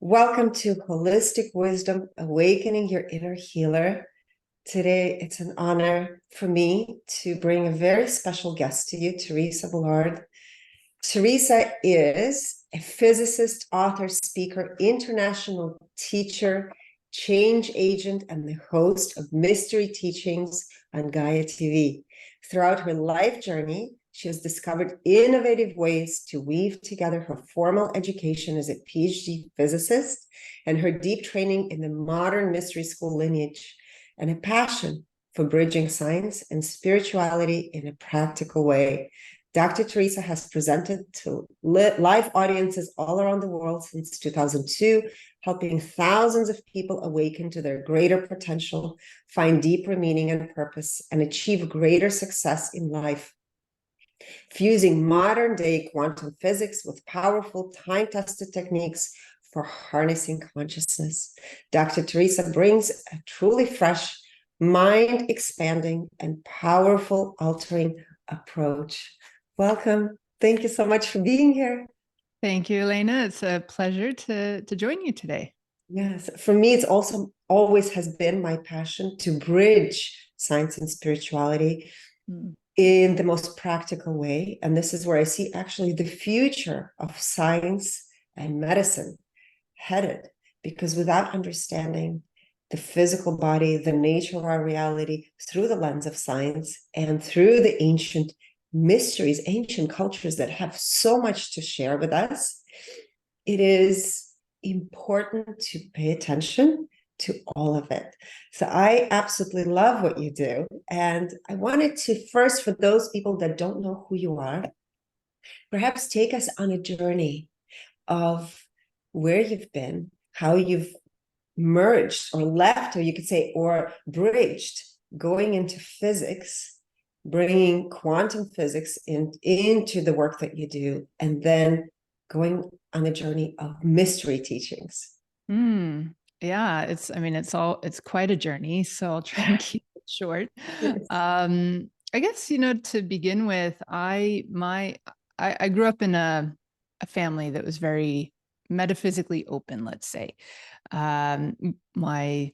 Welcome to Holistic Wisdom, Awakening Your Inner Healer. Today, it's an honor for me to bring a very special guest to you, Theresa Bullard. Theresa is a physicist, author, speaker, international teacher, change agent, and the host of Mystery Teachings on Gaia TV. Throughout her life journey, she has discovered innovative ways to weave together her formal education as a PhD physicist and her deep training in the modern mystery school lineage, and a passion for bridging science and spirituality in a practical way. Dr. Theresa has presented to live audiences all around the world since 2002, helping thousands of people awaken to their greater potential, find deeper meaning and purpose, and achieve greater success in life. Fusing modern-day quantum physics with powerful time-tested techniques for harnessing consciousness, Dr. Theresa brings a truly fresh, mind-expanding, and powerful altering approach. Welcome. Thank you so much for being here. Thank you, Elena. It's a pleasure to join you today. Yes, for me, it's also always has been my passion to bridge science and spirituality in the most practical way. And this is where I see actually the future of science and medicine headed, because without understanding the physical body, the nature of our reality through the lens of science and through the ancient mysteries, ancient cultures that have so much to share with us, it is important to pay attention to all of it. So I absolutely love what you do. And I wanted to first, for those people that don't know who you are, perhaps take us on a journey of where you've been, how you've merged or left, or you could say, or bridged, going into physics, bringing quantum physics into the work that you do, and then going on a journey of mystery teachings. Yeah, it's quite a journey. So I'll try and keep it short. Yes. I guess, to begin with, I grew up in a family that was very metaphysically open, let's say. My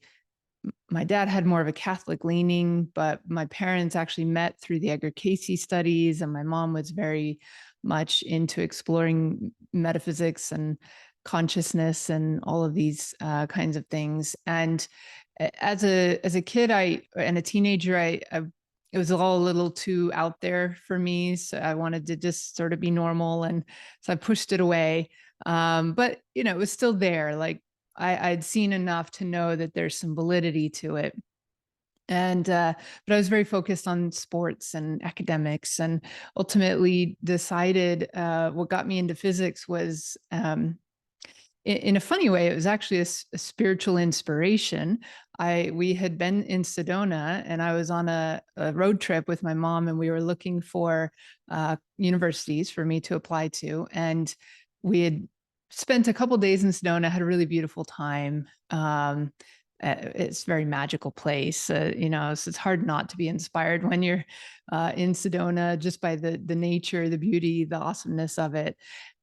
dad had more of a Catholic leaning, but my parents actually met through the Edgar Cayce studies, and my mom was very much into exploring metaphysics and consciousness and all of these kinds of things. And as a kid, and a teenager, it was all a little too out there for me. So I wanted to just sort of be normal, and so I pushed it away. But it was still there. Like I'd seen enough to know that there's some validity to it. And but I was very focused on sports and academics, and ultimately decided what got me into physics was, in a funny way, it was actually a spiritual inspiration. We had been in Sedona, and I was on a road trip with my mom, and we were looking for universities for me to apply to. And we had spent a couple days in Sedona, had a really beautiful time. It's a very magical place, so it's hard not to be inspired when you're in Sedona, just by the nature, the beauty, the awesomeness of it.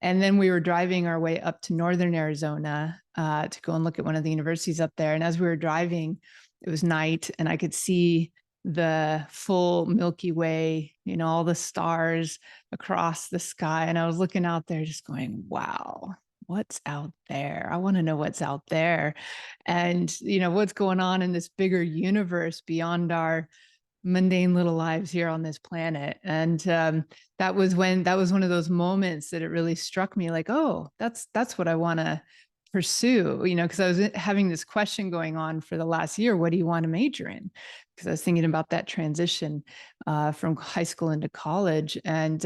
And then we were driving our way up to northern Arizona to go and look at one of the universities up there. And as we were driving, it was night, and I could see the full Milky Way, all the stars across the sky. And I was looking out there just going, wow, what's out there? I want to know what's out there. And, what's going on in this bigger universe beyond our mundane little lives here on this planet. And that was one of those moments that it really struck me, like, oh, that's what I want to pursue, because I was having this question going on for the last year: what do you want to major in? Because I was thinking about that transition from high school into college. And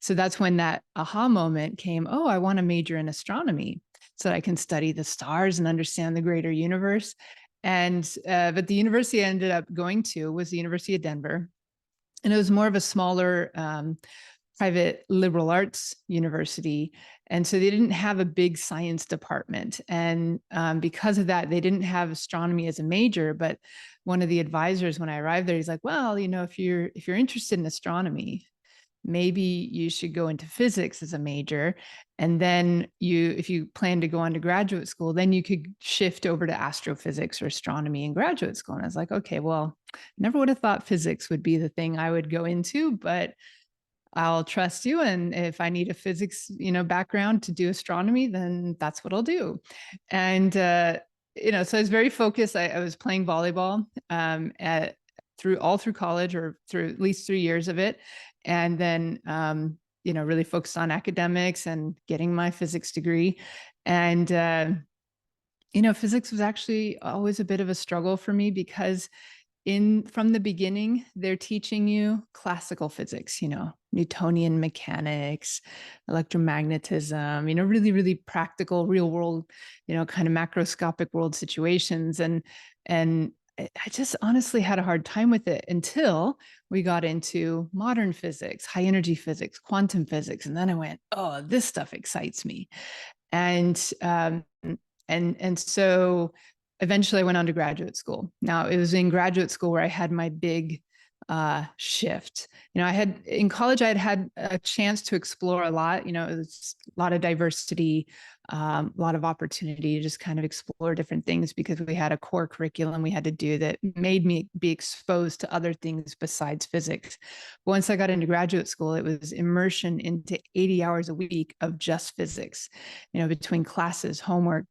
so that's when that aha moment came: oh, I want to major in astronomy so that I can study the stars and understand the greater universe. And but the university I ended up going to was the University of Denver, and it was more of a smaller private liberal arts university. And so they didn't have a big science department. And because of that, they didn't have astronomy as a major. But one of the advisors, when I arrived there, he's like, well, if you're interested in astronomy, maybe you should go into physics as a major. And then if you plan to go on to graduate school, then you could shift over to astrophysics or astronomy in graduate school. And I was like, okay, well, never would have thought physics would be the thing I would go into, but I'll trust you. And if I need a physics, background to do astronomy, then that's what I'll do. And, so I was very focused. I was playing volleyball through college, or through at least 3 years of it. And then, really focused on academics and getting my physics degree. And, physics was actually always a bit of a struggle for me, because from the beginning, they're teaching you classical physics, Newtonian mechanics, electromagnetism, really, really practical, real world, kind of macroscopic world situations. And I just honestly had a hard time with it until we got into modern physics, high energy physics, quantum physics. And then I went, oh, this stuff excites me. And so eventually I went on to graduate school. Now, it was in graduate school where I had my big shift. In college, I had a chance to explore a lot. It was a lot of diversity, a lot of opportunity to just kind of explore different things, because we had a core curriculum we had to do that made me be exposed to other things besides physics. But once I got into graduate school, it was immersion into 80 hours a week of just physics, between classes, homework,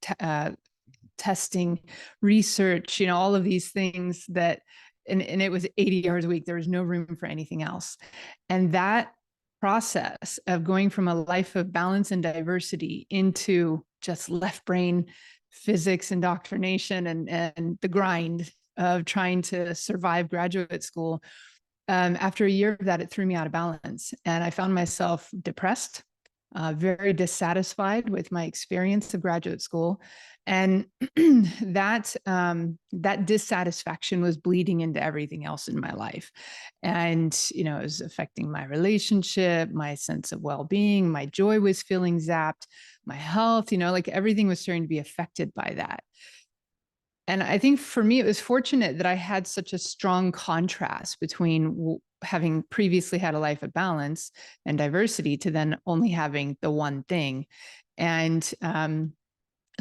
testing, research, all of these things and it was 80 hours a week. There was no room for anything else. And that process of going from a life of balance and diversity into just left brain physics indoctrination and the grind of trying to survive graduate school. After a year of that, it threw me out of balance, and I found myself depressed, very dissatisfied with my experience of graduate school. And that dissatisfaction was bleeding into everything else in my life. And, it was affecting my relationship, my sense of well-being, my joy was feeling zapped, my health, like everything was starting to be affected by that. And I think for me, it was fortunate that I had such a strong contrast between having previously had a life of balance and diversity to then only having the one thing. And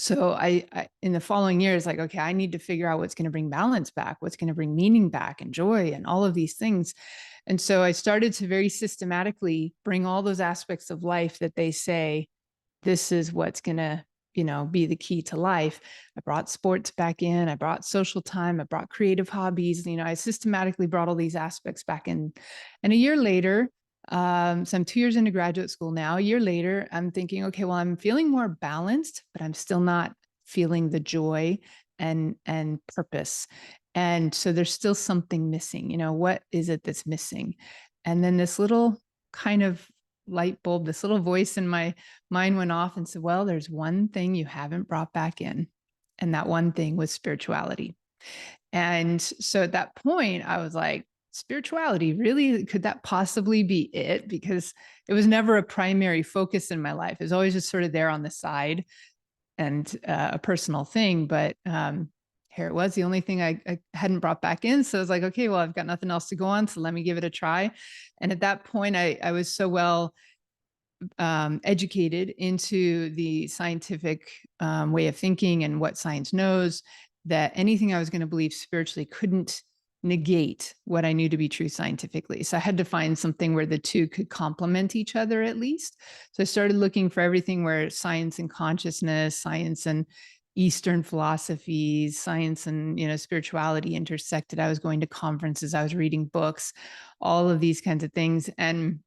so I in the following years, like, okay, I need to figure out what's going to bring balance back, what's going to bring meaning back and joy and all of these things. And so I started to very systematically bring all those aspects of life that they say, this is what's going to be the key to life. I brought sports back in, I brought social time, I brought creative hobbies, I systematically brought all these aspects back in. And a year later, so I'm 2 years into graduate school now. A year later, I'm thinking, okay, well, I'm feeling more balanced, but I'm still not feeling the joy and purpose. And so there's still something missing. What is it that's missing? And then this little kind of light bulb, this little voice in my mind went off and said, well, there's one thing you haven't brought back in. And that one thing was spirituality. And so at that point, I was like, spirituality, really? Could that possibly be it? Because it was never a primary focus in my life. It was always just sort of there on the side and a personal thing. But here it was, the only thing I hadn't brought back in. So I was like, okay, well, I've got nothing else to go on, so let me give it a try. And at that point, I was so well educated into the scientific way of thinking and what science knows, that anything I was going to believe spiritually couldn't negate what I knew to be true scientifically. So I had to find something where the two could complement each other at least. So I started looking for everything where science and consciousness, science and Eastern philosophies, science and spirituality intersected. I was going to conferences, I was reading books, all of these kinds of things. And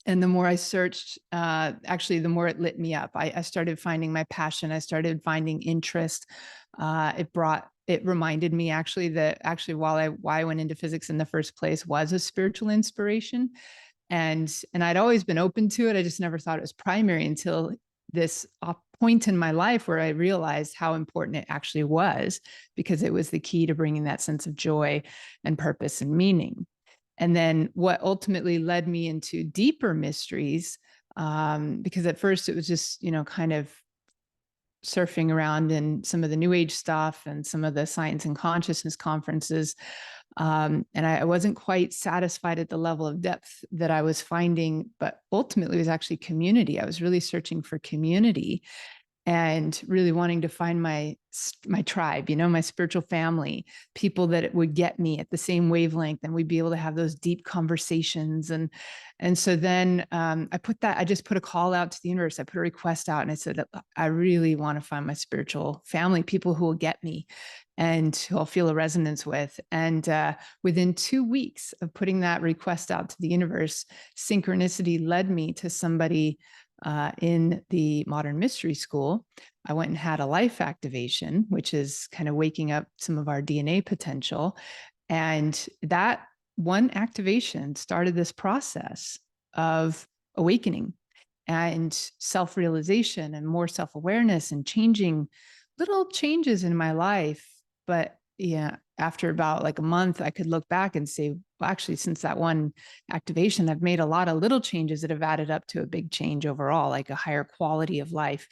the more I searched, actually, the more it lit me up. I started finding my passion. I started finding interest. It reminded me actually that why I went into physics in the first place was a spiritual inspiration. And I'd always been open to it. I just never thought it was primary until this point in my life where I realized how important it actually was, because it was the key to bringing that sense of joy and purpose and meaning. And then what ultimately led me into deeper mysteries, because at first it was just, kind of surfing around in some of the new age stuff and some of the science and consciousness conferences. And I wasn't quite satisfied at the level of depth that I was finding, but ultimately it was actually community. I was really searching for community and really wanting to find my tribe, my spiritual family, people that would get me at the same wavelength, and we'd be able to have those deep conversations. And so then I just put a call out to the universe. I put a request out, and I said, I really want to find my spiritual family, people who will get me and who I'll feel a resonance with. And within 2 weeks of putting that request out to the universe, synchronicity led me to somebody in the Modern Mystery School. I went and had a life activation, which is kind of waking up some of our DNA potential. And that one activation started this process of awakening and self-realization and more self-awareness and changing little changes in my life. But yeah, after about like a month, I could look back and say, well, actually, since that one activation, I've made a lot of little changes that have added up to a big change overall, like a higher quality of life.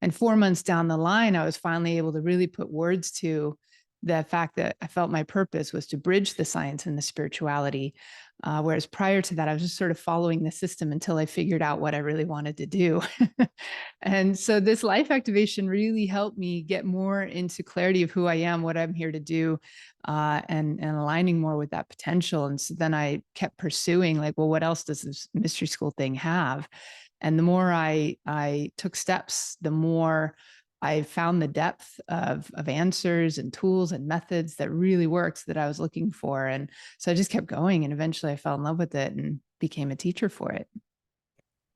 And 4 months down the line, I was finally able to really put words to the fact that I felt my purpose was to bridge the science and the spirituality. Whereas prior to that, I was just sort of following the system until I figured out what I really wanted to do. And so this life activation really helped me get more into clarity of who I am, what I'm here to do, and aligning more with that potential. And so then I kept pursuing, like, well, what else does this mystery school thing have? And the more I took steps, the more I found the depth of answers and tools and methods that really works that I was looking for. And so I just kept going, and eventually I fell in love with it and became a teacher for it.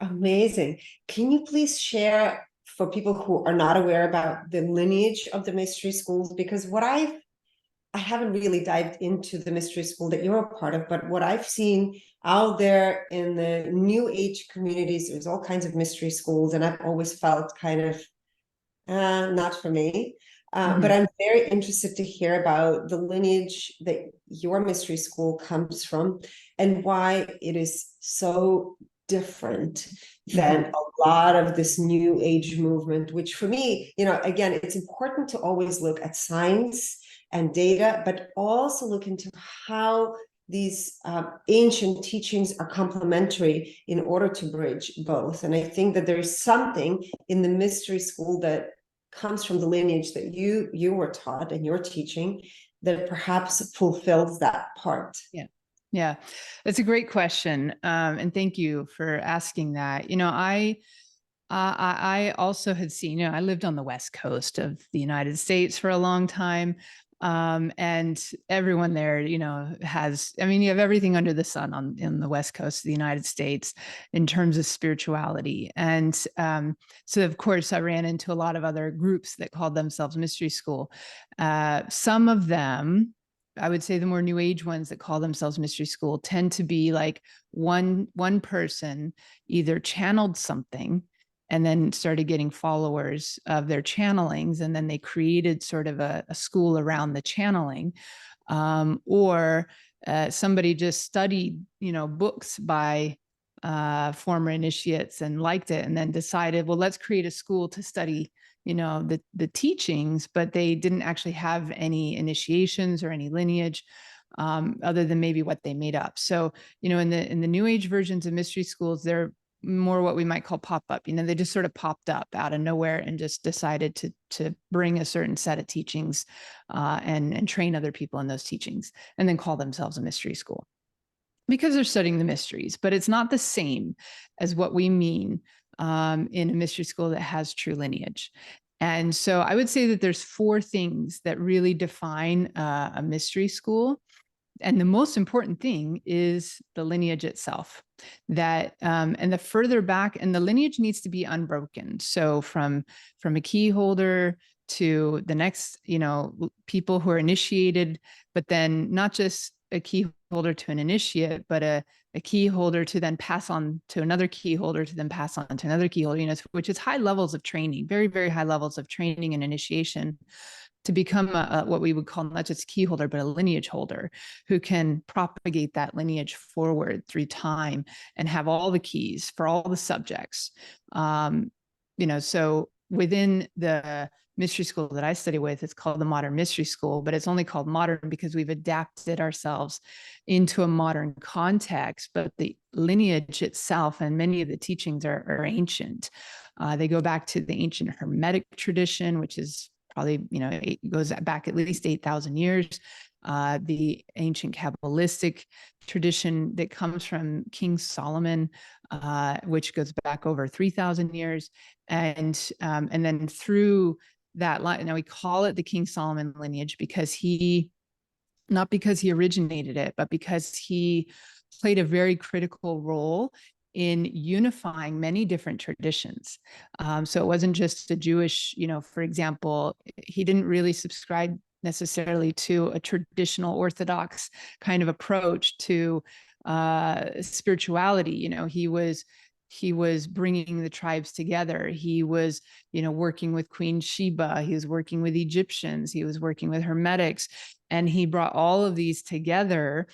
Amazing. Can you please share for people who are not aware about the lineage of the mystery schools? Because I haven't really dived into the mystery school that you're a part of, but what I've seen out there in the new age communities, there's all kinds of mystery schools, and I've always felt kind of not for me. But I'm very interested to hear about the lineage that your mystery school comes from and why it is so different than a lot of this new age movement, which for me, again, it's important to always look at science and data, but also look into how these ancient teachings are complementary in order to bridge both. And I think that there is something in the mystery school that comes from the lineage that you were taught and you're teaching that perhaps fulfills that part. Yeah, that's a great question, and thank you for asking that. I also had seen, I lived on the West Coast of the United States for a long time. And everyone there, you have everything under the sun in the West Coast of the United States in terms of spirituality. And so, of course, I ran into a lot of other groups that called themselves Mystery School. Some of them, I would say the more new age ones that call themselves Mystery School, tend to be like one person either channeled something and then started getting followers of their channelings. And then they created sort of a school around the channeling, or somebody just studied, books by former initiates and liked it, and then decided, well, let's create a school to study, the teachings, but they didn't actually have any initiations or any lineage, other than maybe what they made up. So, in the new age versions of mystery schools, they're more what we might call pop-up. They just sort of popped up out of nowhere and just decided to bring a certain set of teachings, and train other people in those teachings, and then call themselves a mystery school because they're studying the mysteries. But it's not the same as what we mean in a mystery school that has true lineage. And so I would say that there's 4 things that really define a mystery school. And the most important thing is the lineage itself, and the further back, and the lineage needs to be unbroken. So from a key holder to the next, people who are initiated, but then not just a key holder to an initiate, but a key holder to then pass on to another key holder to then pass on to another key holder, which is high levels of training, very, very high levels of training and initiation, to become what we would call not just key holder, but a lineage holder who can propagate that lineage forward through time and have all the keys for all the subjects. So within the mystery school that I study with, it's called the Modern Mystery School, but it's only called modern because we've adapted ourselves into a modern context. But the lineage itself and many of the teachings are ancient. They go back to the ancient Hermetic tradition, which is probably, it goes back at least 8,000 years. The ancient Kabbalistic tradition that comes from King Solomon, which goes back over 3,000 years. And then through that line, now we call it the King Solomon lineage because not because he originated it, but because he played a very critical role in unifying many different traditions. So it wasn't just a Jewish, for example, he didn't really subscribe necessarily to a traditional Orthodox kind of approach to spirituality. He was bringing the tribes together. He was, working with Queen Sheba. He was working with Egyptians. He was working with Hermetics, and he brought all of these together.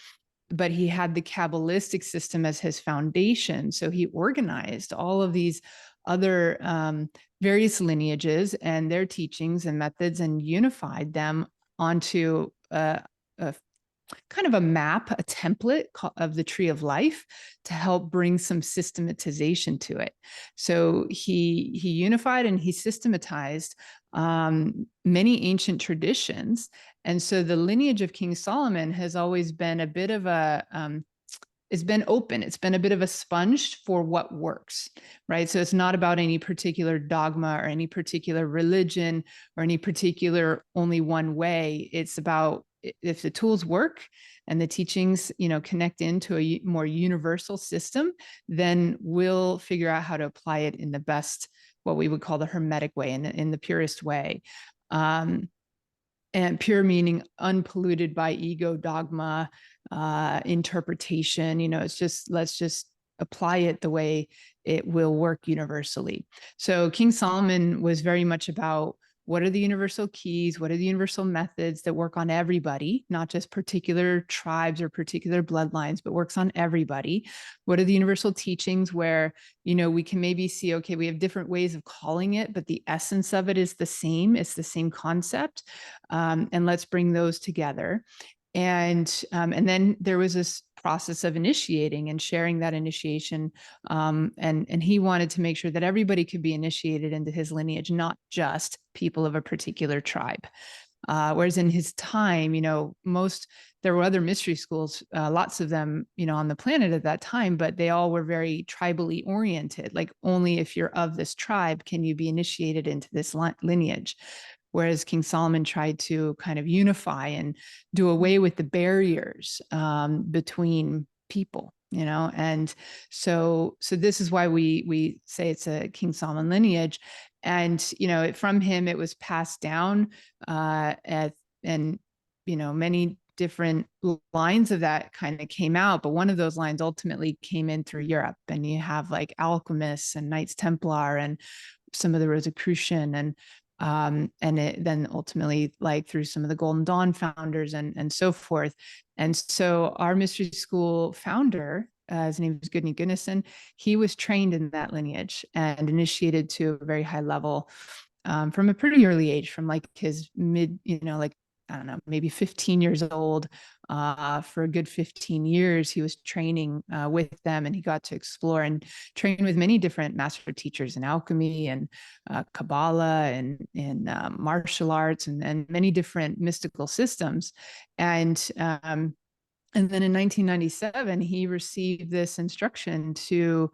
But he had the Kabbalistic system as his foundation. So he organized all of these other various lineages and their teachings and methods and unified them onto a kind of a map, a template of the tree of life to help bring some systematization to it. So he unified and he systematized many ancient traditions. And so the lineage of King Solomon has always been a bit of it's been open. It's been a bit of a sponge for what works, right? So it's not about any particular dogma or any particular religion or any particular only one way. It's about if the tools work and the teachings, connect into a more universal system, then we'll figure out how to apply it in the best, what we would call the Hermetic way, in the purest way. And pure meaning unpolluted by ego, dogma, interpretation. It's just, let's just apply it the way it will work universally. So King Solomon was very much about what are the universal keys, what are the universal methods that work on everybody, not just particular tribes or particular bloodlines, but works on everybody. What are the universal teachings where, we can maybe see, okay, we have different ways of calling it, but the essence of it is the same. It's the same concept. And let's bring those together. And then there was this process of initiating and sharing that initiation. And he wanted to make sure that everybody could be initiated into his lineage, not just people of a particular tribe. Whereas in his time, there were other mystery schools, lots of them, on the planet at that time, but they all were very tribally oriented. Like only if you're of this tribe can you be initiated into this lineage. Whereas King Solomon tried to kind of unify and do away with the barriers between people, and so this is why we say it's a King Solomon lineage. And, from him, it was passed down and many different lines of that kind of came out. But one of those lines ultimately came in through Europe. And you have like alchemists and Knights Templar and some of the Rosicrucian and then ultimately like through some of the Golden Dawn founders and so forth. And so our mystery school founder, his name was Gudni Gunnarsson, he was trained in that lineage and initiated to a very high level from a pretty early age, from like his mid, I don't know, maybe 15 years old. For a good 15 years, he was training with them, and he got to explore and train with many different master teachers in alchemy and Kabbalah and in martial arts and many different mystical systems. And then in 1997, he received this instruction to,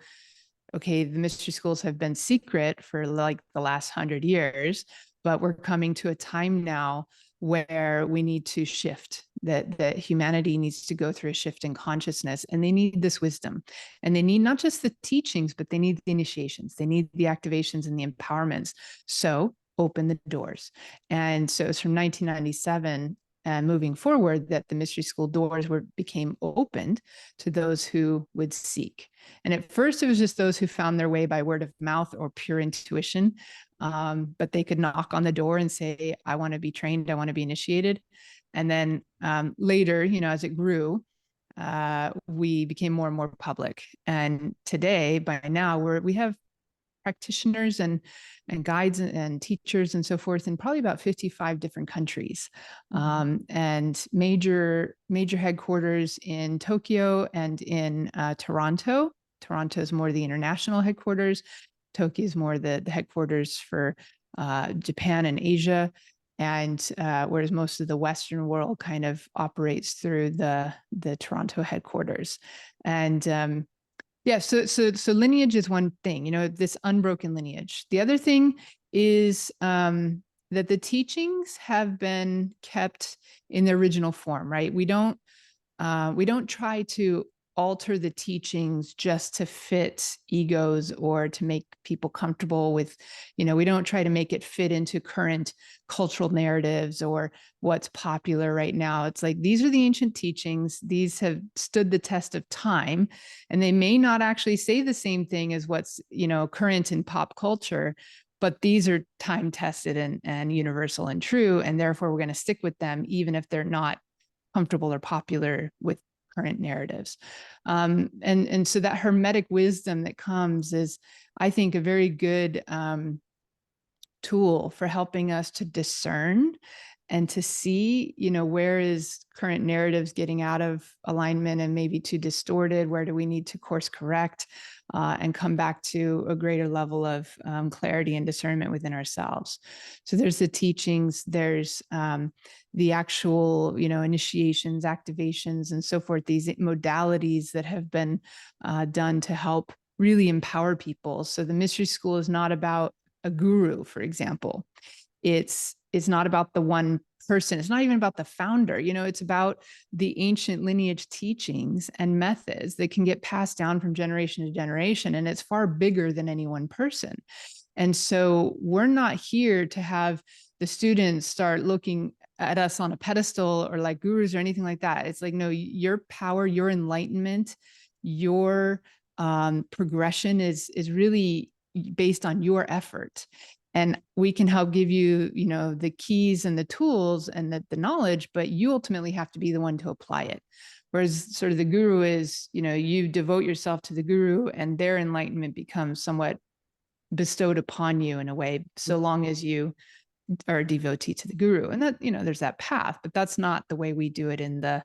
okay, the mystery schools have been secret for like the last 100 years, but we're coming to a time now where we need to shift, that humanity needs to go through a shift in consciousness, and they need this wisdom. And they need not just the teachings, but they need the initiations. They need the activations and the empowerments. So open the doors. And so it's from 1997 and moving forward that the mystery school doors became opened to those who would seek. And at first it was just those who found their way by word of mouth or pure intuition. But they could knock on the door and say, I want to be trained, I want to be initiated. And then later, as it grew, we became more and more public. And today, by now, we have practitioners and guides and teachers and so forth in probably about 55 different countries, and major headquarters in Tokyo and in Toronto. Toronto is more the international headquarters. Tokyo is more the headquarters for Japan and Asia. And whereas most of the Western world kind of operates through the Toronto headquarters. And yeah, so lineage is one thing, you know, this unbroken lineage. The other thing is that the teachings have been kept in their original form, right? We don't try to alter the teachings just to fit egos or to make people comfortable with, you know, we don't try to make it fit into current cultural narratives or what's popular right now. It's like, these are the ancient teachings. These have stood the test of time, and they may not actually say the same thing as what's, you know, current in pop culture, but these are time tested and universal and true. And therefore we're going to stick with them, even if they're not comfortable or popular with current narratives. And so that Hermetic wisdom that comes is, I think, a very good tool for helping us to discern and to see, you know, where is current narratives getting out of alignment and maybe too distorted? Where do we need to course correct and come back to a greater level of clarity and discernment within ourselves? So there's the teachings, there's the actual, you know, initiations, activations, and so forth, these modalities that have been done to help really empower people. So the mystery school is not about a guru, for example. It's not about the one person. It's not even about the founder. You know, it's about the ancient lineage teachings and methods that can get passed down from generation to generation. And it's far bigger than any one person. And so we're not here to have the students start looking at us on a pedestal or like gurus or anything like that. It's like, no, your power, your enlightenment, your progression is really based on your effort. And we can help give you, you know, the keys and the tools and the knowledge, but you ultimately have to be the one to apply it. Whereas sort of the guru is, you know, you devote yourself to the guru and their enlightenment becomes somewhat bestowed upon you in a way, so long as you are a devotee to the guru. And that, you know, there's that path, but that's not the way we do it in the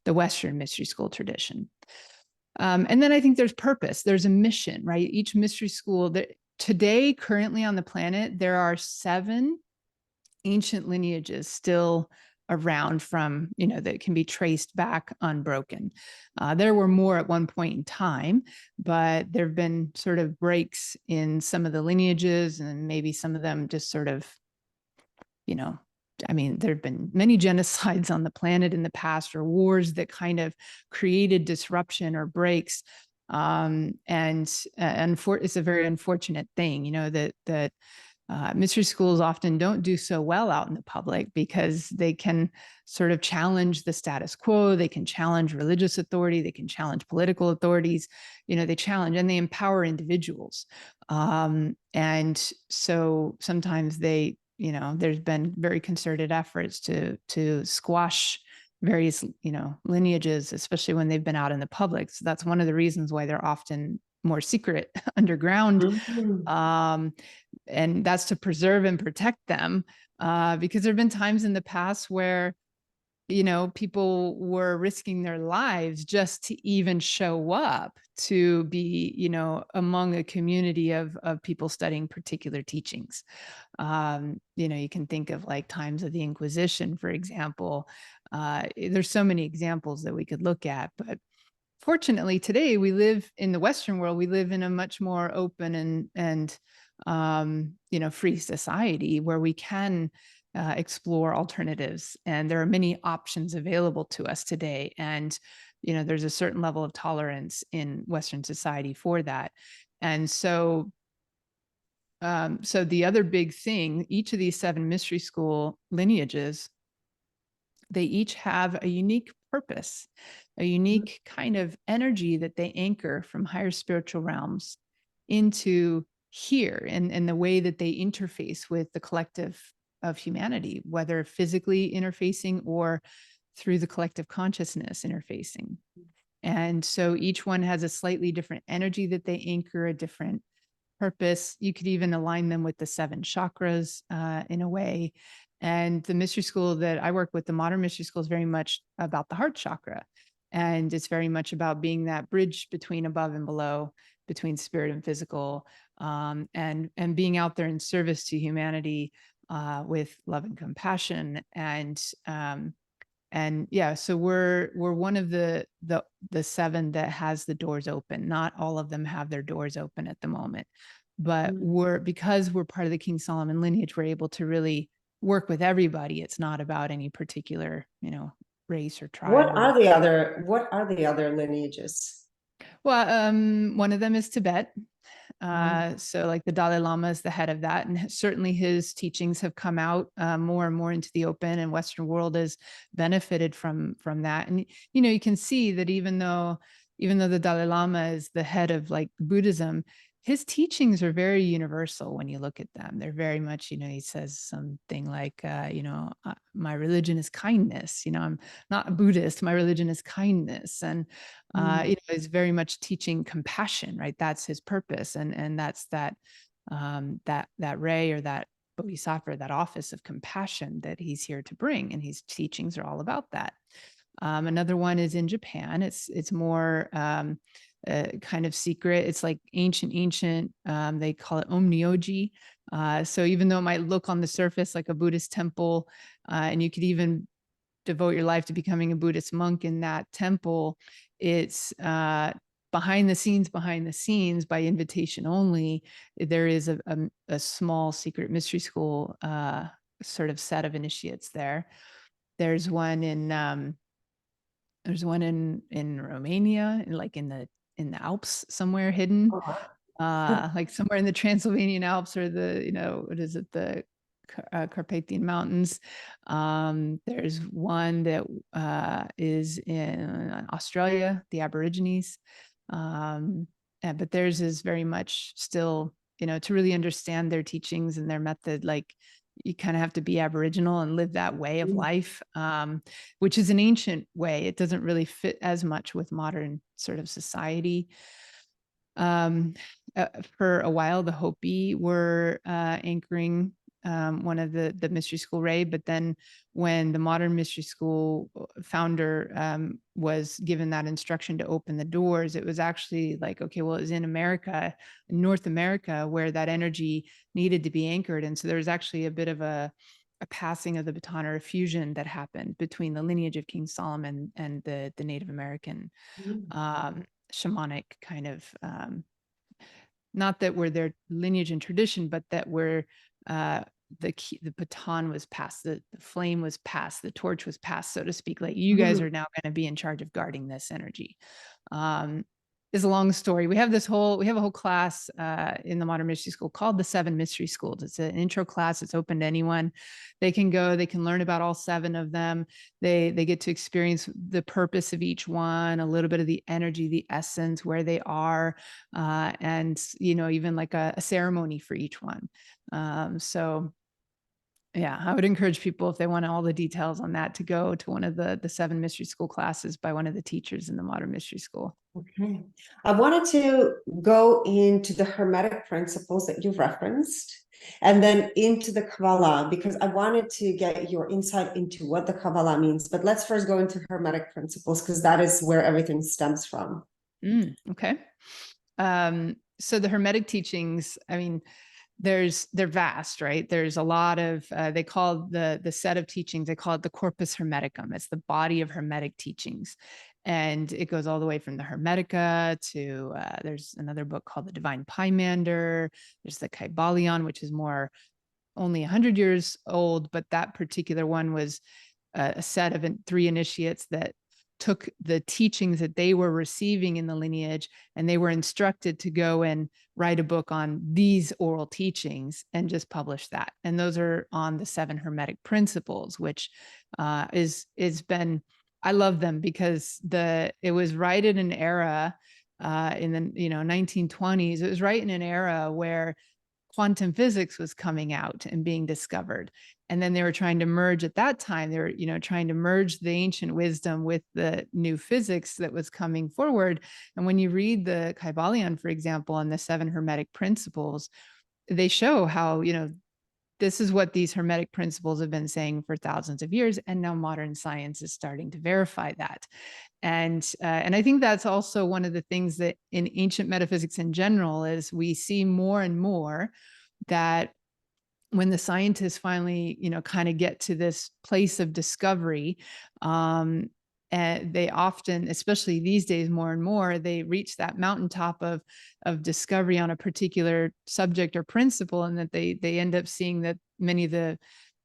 Western mystery school tradition. And then I think there's purpose, there's a mission, right? Each mystery school that today, currently on the planet, there are 7 ancient lineages still around from, you know, that can be traced back unbroken. There were more at one point in time, but there have been sort of breaks in some of the lineages, and maybe some of them just sort of, you know, I mean, there have been many genocides on the planet in the past, or wars that kind of created disruption or breaks. And it's a very unfortunate thing, you know, that mystery schools often don't do so well out in the public because they can sort of challenge the status quo. They can challenge religious authority. They can challenge political authorities. You know, they challenge and they empower individuals. And so sometimes they, you know, there's been very concerted efforts to squash various, you know, lineages, especially when they've been out in the public. So that's one of the reasons why they're often more secret underground. Mm-hmm. And that's to preserve and protect them, because there have been times in the past where, you know, people were risking their lives just to even show up to be, you know, among a community of people studying particular teachings. You know, you can think of like times of the Inquisition, for example. There's so many examples that we could look at, but fortunately today we live in the Western world. We live in a much more open and you know, free society where we can explore alternatives, and there are many options available to us today. And, you know, there's a certain level of tolerance in Western society for that. And so, so the other big thing, each of these 7 mystery school lineages, they each have a unique purpose, a unique kind of energy that they anchor from higher spiritual realms into here, and the way that they interface with the collective of humanity, whether physically interfacing or through the collective consciousness interfacing. And so each one has a slightly different energy that they anchor, a different purpose. You could even align them with the 7 chakras in a way. And the mystery school that I work with, the modern mystery school, is very much about the heart chakra. And it's very much about being that bridge between above and below, between spirit and physical, and being out there in service to humanity with love and compassion. And yeah, so we're one of the 7 that has the doors open. Not all of them have their doors open at the moment, but because we're part of the King Solomon lineage, we're able to really work with everybody. It's not about any particular, race or tribe. What are the other lineages? Well, one of them is Tibet. So like the Dalai Lama is the head of that. And certainly his teachings have come out more and more into the open, and Western world has benefited from that. And, you can see that even though the Dalai Lama is the head of like Buddhism, his teachings are very universal when you look at them. They're very much, he says something like, my religion is kindness. I'm not a Buddhist. My religion is kindness. And, is very much teaching compassion, right? That's his purpose. And that's that ray, or that bodhisattva, that office of compassion that he's here to bring. And his teachings are all about that. Another one is in Japan. It's more kind of secret. It's like ancient. They call it Om-Nyoji. So even though it might look on the surface like a Buddhist temple, and you could even devote your life to becoming a Buddhist monk in that temple, it's behind the scenes, by invitation only. There is a small secret mystery school sort of set of initiates there. There's one in Romania, like in the Alps somewhere hidden, like somewhere in the Transylvanian Alps, or what is it, the Carpathian Mountains. There's one that is in Australia, the Aborigines. But theirs is very much still, to really understand their teachings and their method, like you kind of have to be Aboriginal and live that way of life, which is an ancient way. It doesn't really fit as much with modern sort of society. For a while, the Hopi were anchoring one of the mystery school ray, but then when the modern mystery school founder was given that instruction to open the doors, it was actually like, okay, well, it was in America, North America, where that energy needed to be anchored. And so there was actually a bit of a passing of the baton, or a fusion that happened between the lineage of King Solomon and the Native American shamanic kind of, not that we're their lineage and tradition, but that we're the baton was passed, the flame was passed, the torch was passed, so to speak. Like, you guys are now going to be in charge of guarding this energy. Is a long story. We have a whole class in the Modern Mystery School called the 7 Mystery Schools. It's an intro class. It's open to anyone. They can go, they can learn about all 7 of them. They get to experience the purpose of each one, a little bit of the energy, the essence, where they are, and, even like a ceremony for each one. So yeah, I would encourage people, if they want all the details on that, to go to one of the 7 Mystery School classes by one of the teachers in the Modern Mystery School. Okay. I wanted to go into the Hermetic principles that you've referenced, and then into the Kabbalah, because I wanted to get your insight into what the Kabbalah means. But let's first go into Hermetic principles, because that is where everything stems from. Okay. So the Hermetic teachings, I mean, they're vast, right? There's a lot of, they call the set of teachings, they call it the corpus hermeticum. It's the body of Hermetic teachings. And it goes all the way from the Hermetica to, there's another book called the Divine Pymander. There's the Kybalion, which is more only 100 years old, but that particular one was a set of 3 initiates that took the teachings that they were receiving in the lineage, and they were instructed to go and write a book on these oral teachings and just publish that. And those are on the 7 Hermetic principles, which is been, I love them because it was right in an era in the 1920s. It was right in an era where quantum physics was coming out and being discovered. And then they were trying to merge at that time, they were, trying to merge the ancient wisdom with the new physics that was coming forward. And when you read the Kybalion, for example, and the 7 Hermetic principles, they show how, this is what these Hermetic principles have been saying for thousands of years. And now modern science is starting to verify that. And I think that's also one of the things that in ancient metaphysics in general is we see more and more that when the scientists finally, kind of get to this place of discovery, and they often, especially these days, more and more, they reach that mountaintop of discovery on a particular subject or principle, and that they end up seeing that many of the,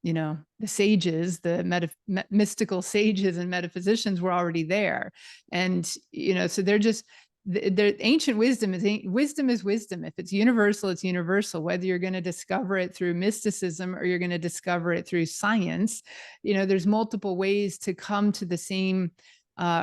the sages, the mystical sages and metaphysicians were already there, and so they're just. The ancient wisdom is wisdom. If it's universal, it's universal, whether you're going to discover it through mysticism or you're going to discover it through science. There's multiple ways to come to the same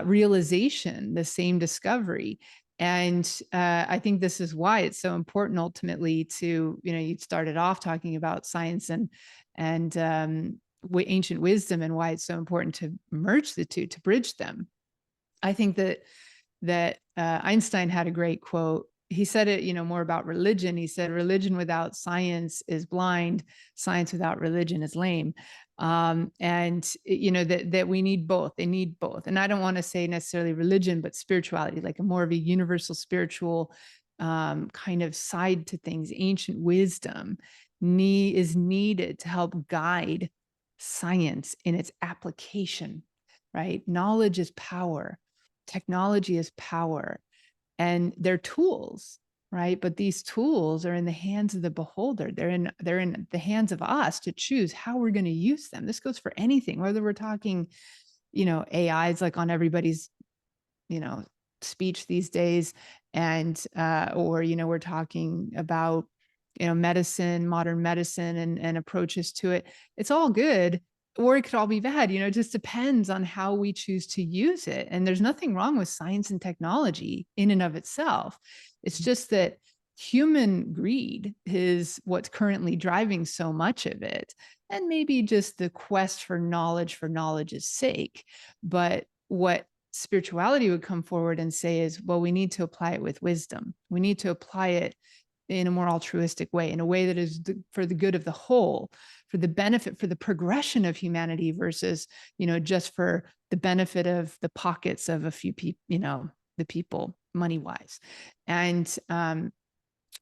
realization, the same discovery. And I think this is why it's so important ultimately to, you started off talking about science and ancient wisdom, and why it's so important to merge the two, to bridge them. I think that Einstein had a great quote. He said it, more about religion. He said, religion without science is blind. Science without religion is lame. And, that we need both. They need both. And I don't want to say necessarily religion, but spirituality, like a more of a universal spiritual kind of side to things. Ancient wisdom is needed to help guide science in its application, right? Knowledge is power. Technology is power, and they're tools, right? But these tools are in the hands of the beholder. They're in the hands of us to choose how we're going to use them. This goes for anything, whether we're talking, AI is like on everybody's, speech these days, and or we're talking about medicine, modern medicine, and approaches to it. It's all good, or it could all be bad. It just depends on how we choose to use it. And there's nothing wrong with science and technology in and of itself. It's just that human greed is what's currently driving so much of it. And maybe just the quest for knowledge's sake. But what spirituality would come forward and say is, well, we need to apply it with wisdom. We need to apply it in a more altruistic way, in a way that is for the good of the whole, for the benefit, for the progression of humanity, versus, just for the benefit of the pockets of a few people, the people money wise. And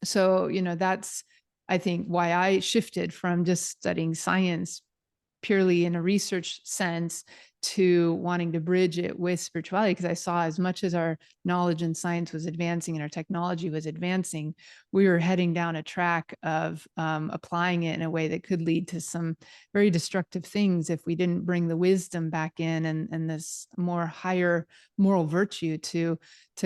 so, that's, I think, why I shifted from just studying science purely in a research sense to wanting to bridge it with spirituality, because I saw as much as our knowledge and science was advancing and our technology was advancing, we were heading down a track of applying it in a way that could lead to some very destructive things if we didn't bring the wisdom back in, and this more higher moral virtue to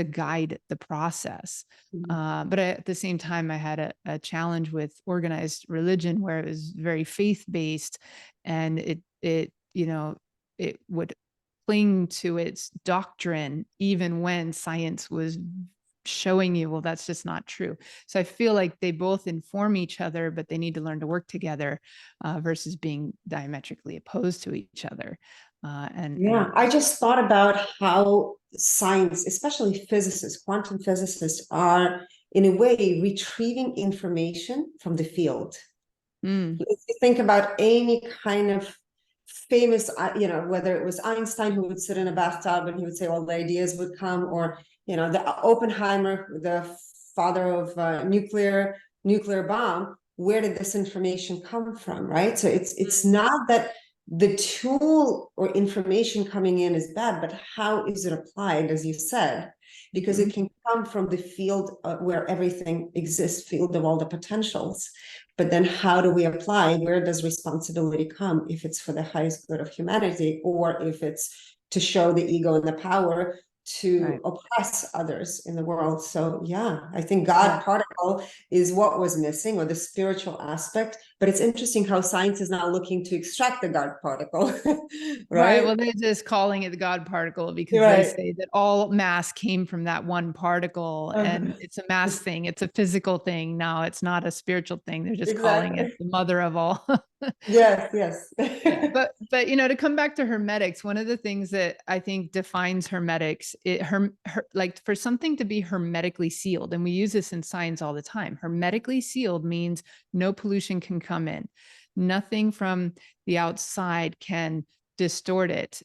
guide the process. But at the same time, I had a challenge with organized religion where it was very faith-based, and it would cling to its doctrine even when science was showing you, well, that's just not true. So I feel like they both inform each other, but they need to learn to work together versus being diametrically opposed to each other. I just thought about how science, especially physicists, quantum physicists, are in a way retrieving information from the field. If you think about any kind of famous, whether it was Einstein who would sit in a bathtub and he would say all the ideas would come, or the Oppenheimer, the father of nuclear bomb. Where did this information come from, right? So it's not that the tool or information coming in is bad, but how is it applied, as you said, because it can come from the field where everything exists, field of all the potentials. But then how do we apply? Where does responsibility come, if it's for the highest good of humanity, or if it's to show the ego and the power to oppress others in the world? So I think God particle is what was missing, or the spiritual aspect. But it's interesting how science is now looking to extract the God particle, right? Well, they're just calling it the God particle because they say that all mass came from that one particle, and it's a mass thing. It's a physical thing. No, it's not a spiritual thing. They're just calling it the mother of all. Yes, yes. Yeah, but to come back to Hermetics, one of the things that I think defines Hermetics, like for something to be hermetically sealed, and we use this in science all the time. Hermetically sealed means no pollution can come in, nothing from the outside can distort it,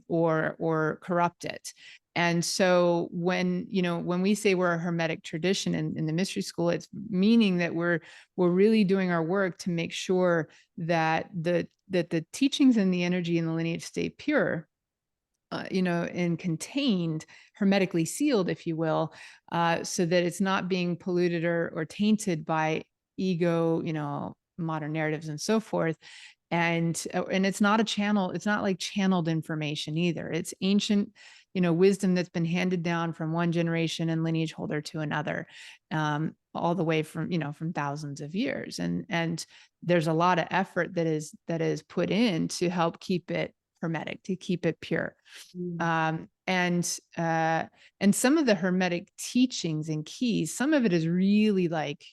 or corrupt it. And so when we say we're a Hermetic tradition in the mystery school, it's meaning that we're really doing our work to make sure that the teachings and the energy in the lineage stay pure, and contained, hermetically sealed, if you will, so that it's not being polluted or tainted by ego, modern narratives and so forth. And it's not a channel, it's not like channeled information either. It's ancient, wisdom that's been handed down from one generation and lineage holder to another, all the way from thousands of years. And there's a lot of effort that is put in to help keep it hermetic, to keep it pure. And some of the Hermetic teachings and keys, some of it is really like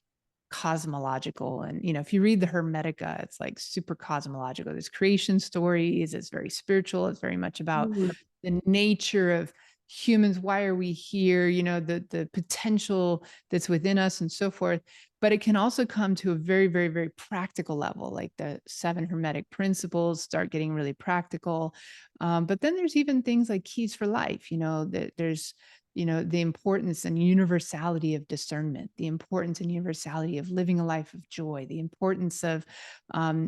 cosmological. And, if you read the Hermetica, it's like super cosmological. There's creation stories. It's very spiritual. It's very much about the nature of humans. Why are we here? The potential that's within us and so forth. But it can also come to a very, very, very practical level, like the 7 Hermetic principles start getting really practical. But then there's even things like keys for life, that there's, the importance and universality of discernment, the importance and universality of living a life of joy, the importance of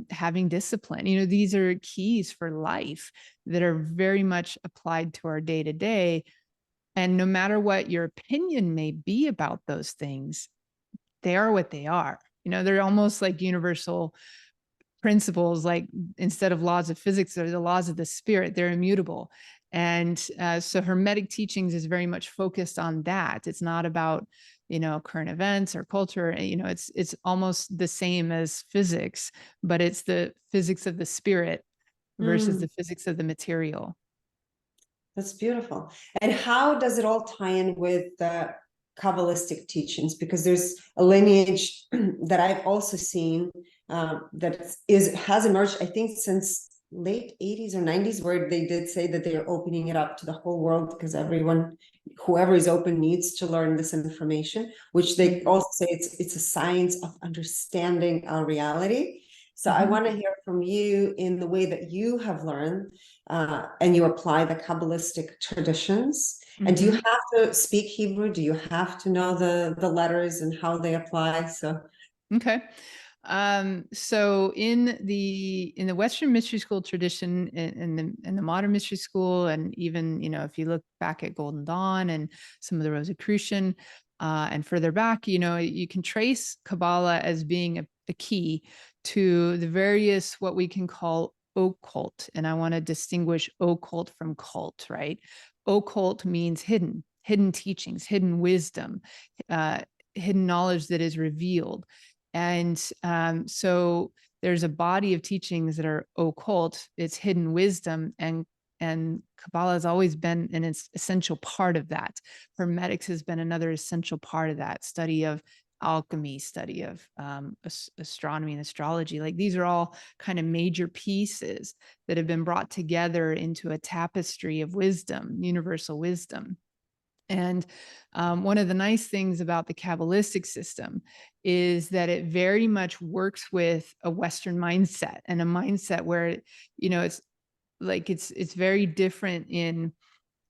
having discipline. These are keys for life that are very much applied to our day to day. And no matter what your opinion may be about those things, they are what they are. They're almost like universal principles, like instead of laws of physics, they're the laws of the spirit. They're immutable. And so Hermetic teachings is very much focused on that. It's not about, current events or culture. It's almost the same as physics, but it's the physics of the spirit versus the physics of the material. That's beautiful. And how does it all tie in with the Kabbalistic teachings? Because there's a lineage that I've also seen that has emerged, I think, since late 80s or 90s, where they did say that they're opening it up to the whole world because whoever is open needs to learn this information, which they also say it's a science of understanding our reality. So I want to hear from you in the way that you have learned and you apply the Kabbalistic traditions. And do you have to speak Hebrew? Do you have to know the letters and how they apply? So okay. So in the Western mystery school tradition, in the modern mystery school, and even if you look back at Golden Dawn and some of the Rosicrucian, and further back, you can trace Kabbalah as being a key to the various what we can call occult. And I want to distinguish occult from cult, right? Occult means hidden teachings, hidden wisdom, hidden knowledge that is revealed. And so there's a body of teachings that are occult. It's hidden wisdom, and Kabbalah has always been an essential part of that. Hermetics has been another essential part of that. Study of alchemy, study of astronomy and astrology. Like these are all kind of major pieces that have been brought together into a tapestry of wisdom, universal wisdom. And one of the nice things about the Kabbalistic system is that it very much works with a Western mindset, and a mindset where, it's like, it's very different in,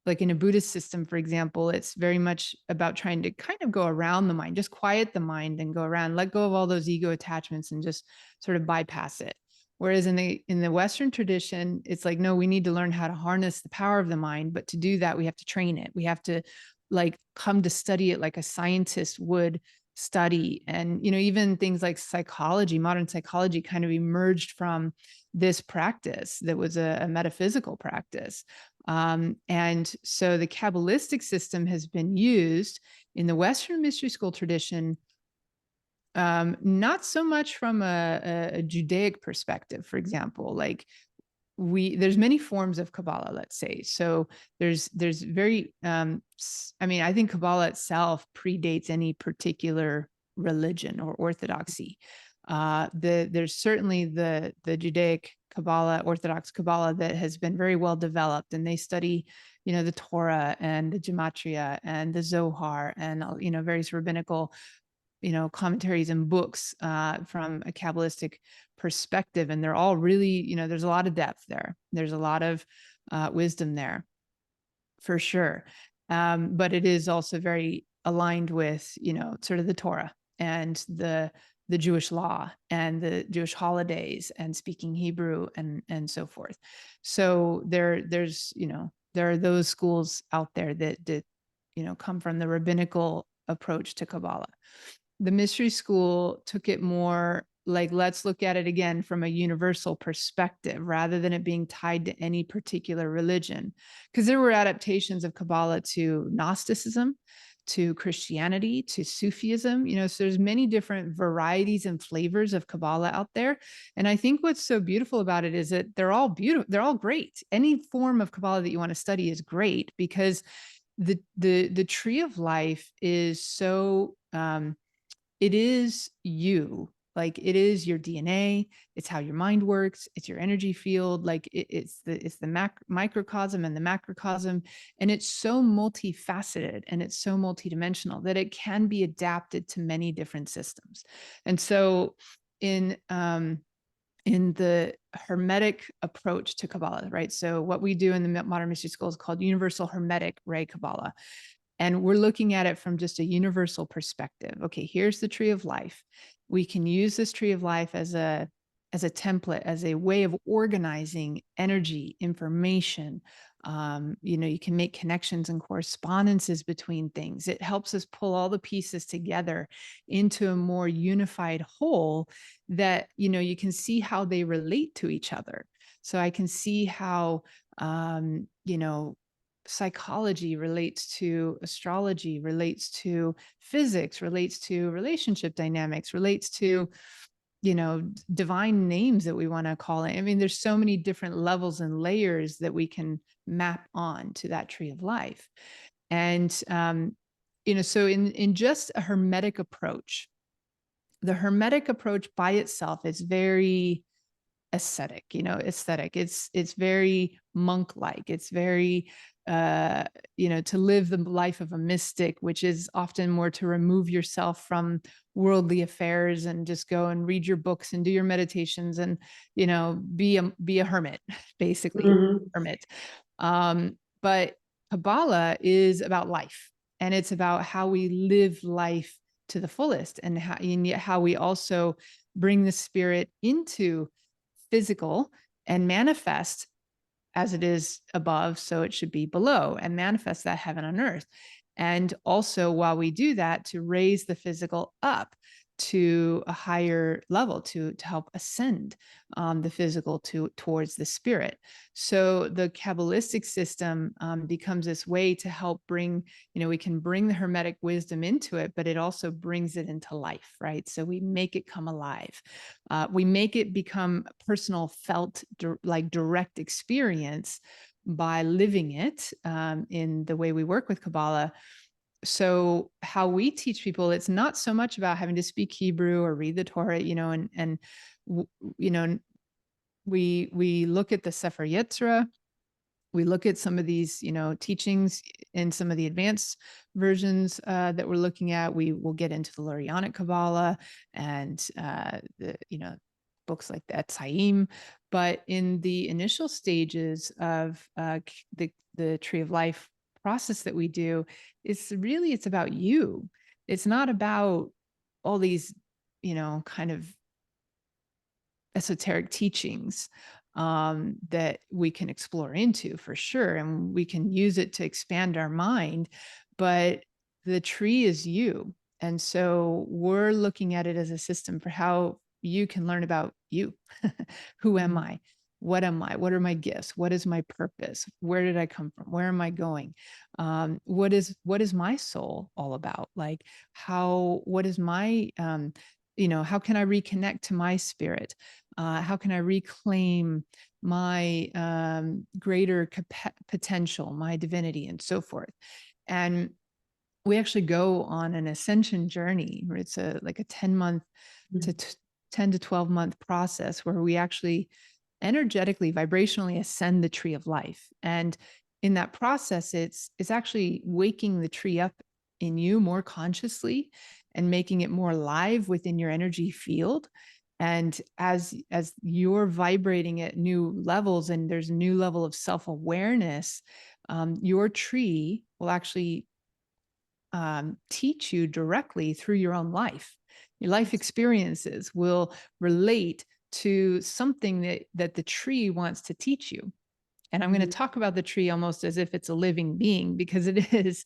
like in a Buddhist system, for example. It's very much about trying to kind of go around the mind, just quiet the mind and go around, let go of all those ego attachments and just sort of bypass it. Whereas in the Western tradition, it's like, no, we need to learn how to harness the power of the mind. But to do that, we have to train it. We have to like come to study it like a scientist would study. And, even things like psychology, modern psychology kind of emerged from this practice that was a metaphysical practice. And so the Kabbalistic system has been used in the Western mystery school tradition, not so much from a Judaic perspective, for example. Like there's many forms of Kabbalah, let's say. So there's very, I think Kabbalah itself predates any particular religion or orthodoxy. There's certainly the Judaic Kabbalah, Orthodox Kabbalah, that has been very well developed, and they study, the Torah and the Gematria and the Zohar and, various rabbinical, commentaries and books from a Kabbalistic perspective. And they're all really, there's a lot of depth there. There's a lot of wisdom there, for sure. But it is also very aligned with, sort of the Torah and the Jewish law and the Jewish holidays and speaking Hebrew and so forth. So there's, there are those schools out there that come from the rabbinical approach to Kabbalah. The mystery school took it more like, let's look at it again from a universal perspective rather than it being tied to any particular religion. Because there were adaptations of Kabbalah to Gnosticism, to Christianity, to Sufism, so there's many different varieties and flavors of Kabbalah out there. And I think what's so beautiful about it is that they're all beautiful. They're all great. Any form of Kabbalah that you want to study is great, because the tree of life is so, it is you. Like, it is your DNA. It's how your mind works. It's your energy field. Like it's the microcosm and the macrocosm. And it's so multifaceted and it's so multidimensional that it can be adapted to many different systems. And so in the Hermetic approach to Kabbalah, right? So what we do in the modern mystery school is called Universal Hermetic Ray Kabbalah. And we're looking at it from just a universal perspective. Okay, here's the tree of life. We can use this tree of life as a template, as a way of organizing energy, information. You can make connections and correspondences between things. It helps us pull all the pieces together into a more unified whole that, you can see how they relate to each other. So I can see how, psychology relates to astrology, relates to physics, relates to relationship dynamics, relates to, divine names that we want to call it. I mean, there's so many different levels and layers that we can map on to that tree of life. And, so in just a Hermetic approach, the Hermetic approach by itself is very aesthetic, aesthetic. It's very monk-like. It's very, to live the life of a mystic, which is often more to remove yourself from worldly affairs and just go and read your books and do your meditations and, be a hermit, basically. Hermit. But Kabbalah is about life, and it's about how we live life to the fullest, and how we also bring the spirit into physical and manifest as it is above, so it should be below, and manifest that heaven on earth. And also, while we do that, to raise the physical up to a higher level, to help ascend the physical towards the spirit. So the Kabbalistic system becomes this way to help bring, we can bring the Hermetic wisdom into it, but it also brings it into life, right? So we make it come alive. We make it become personal, felt, like direct experience by living it in the way we work with Kabbalah. So how we teach people, it's not so much about having to speak Hebrew or read the Torah, we look at the Sefer Yetzirah. We look at some of these, teachings in some of the advanced versions that we're looking at. We will get into the Lurianic Kabbalah and books like that, Tzayim. But in the initial stages of the Tree of Life process that we do, it's about you. It's not about all these, kind of esoteric teachings that we can explore into, for sure. And we can use it to expand our mind, but the tree is you. And so we're looking at it as a system for how you can learn about you. Who am I? What am I? What are my gifts? What is my purpose? Where did I come from? Where am I going? What is my soul all about? Like what is my, how can I reconnect to my spirit? How can I reclaim my greater potential, my divinity, and so forth? And we actually go on an ascension journey where it's like a 10-month to 10 to 12 month process where we actually energetically, vibrationally ascend the tree of life. And in that process, it's actually waking the tree up in you more consciously and making it more alive within your energy field. And as you're vibrating at new levels and there's a new level of self-awareness, your tree will actually teach you directly through your own life. Your life experiences will relate to something that the tree wants to teach you. And I'm going to talk about the tree almost as if it's a living being, because it is.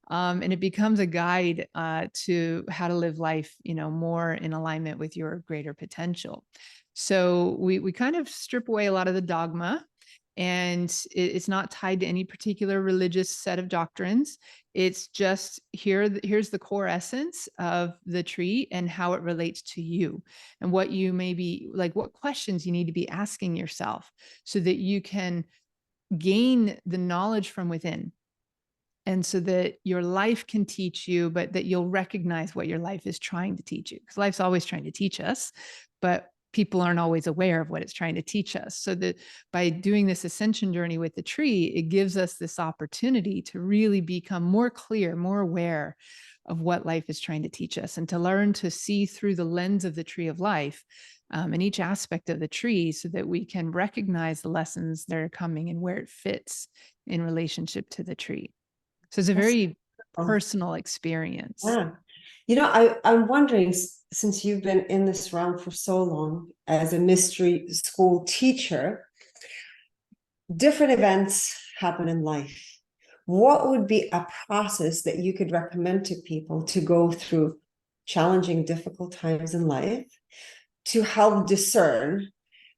And it becomes a guide to how to live life, more in alignment with your greater potential. So we kind of strip away a lot of the dogma, and it's not tied to any particular religious set of doctrines. It's just here's the core essence of the tree and how it relates to you, and what you may be like, what questions you need to be asking yourself so that you can gain the knowledge from within, and so that your life can teach you, but that you'll recognize what your life is trying to teach you, because life's always trying to teach us, but people aren't always aware of what it's trying to teach us. So that by doing this ascension journey with the tree, it gives us this opportunity to really become more clear, more aware of what life is trying to teach us, and to learn to see through the lens of the tree of life, and each aspect of the tree, so that we can recognize the lessons that are coming and where it fits in relationship to the tree. So it's a very personal experience. Yeah. I'm wondering, since you've been in this realm for so long as a mystery school teacher, different events happen in life. What would be a process that you could recommend to people to go through challenging, difficult times in life to help discern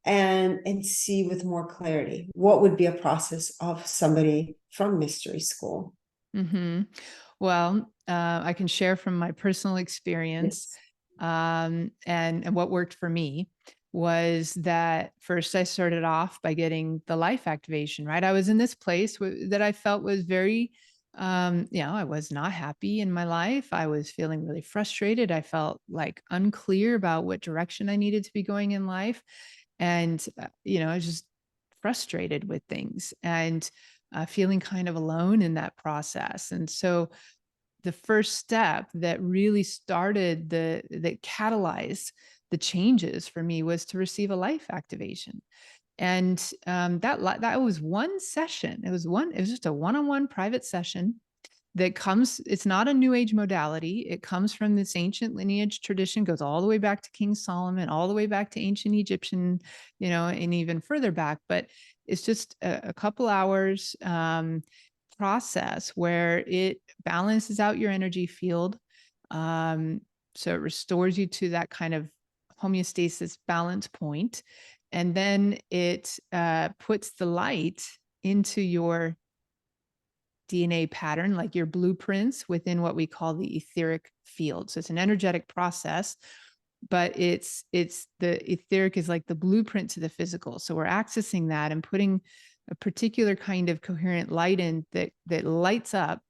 and see with more clarity? What would be a process of somebody from mystery school? Mm-hmm. Well, I can share from my personal experience. Yes. And what worked for me was that first I started off by getting the life activation, right? I was in this place that I felt was very, I was not happy in my life. I was feeling really frustrated. I felt like unclear about what direction I needed to be going in life. And, I was just frustrated with things, and feeling kind of alone in that process. And so the first step that really started that catalyzed the changes for me was to receive a life activation. And that was one session. It was just a one-on-one private session that comes, it's not a new age modality. It comes from this ancient lineage tradition, goes all the way back to King Solomon, all the way back to ancient Egyptian, and even further back. But it's just a couple hours process where it balances out your energy field. So it restores you to that kind of homeostasis balance point. And then it puts the light into your DNA pattern, like your blueprints within what we call the etheric field. So it's an energetic process, but it's the etheric is like the blueprint to the physical. So we're accessing that and putting a particular kind of coherent light in that lights up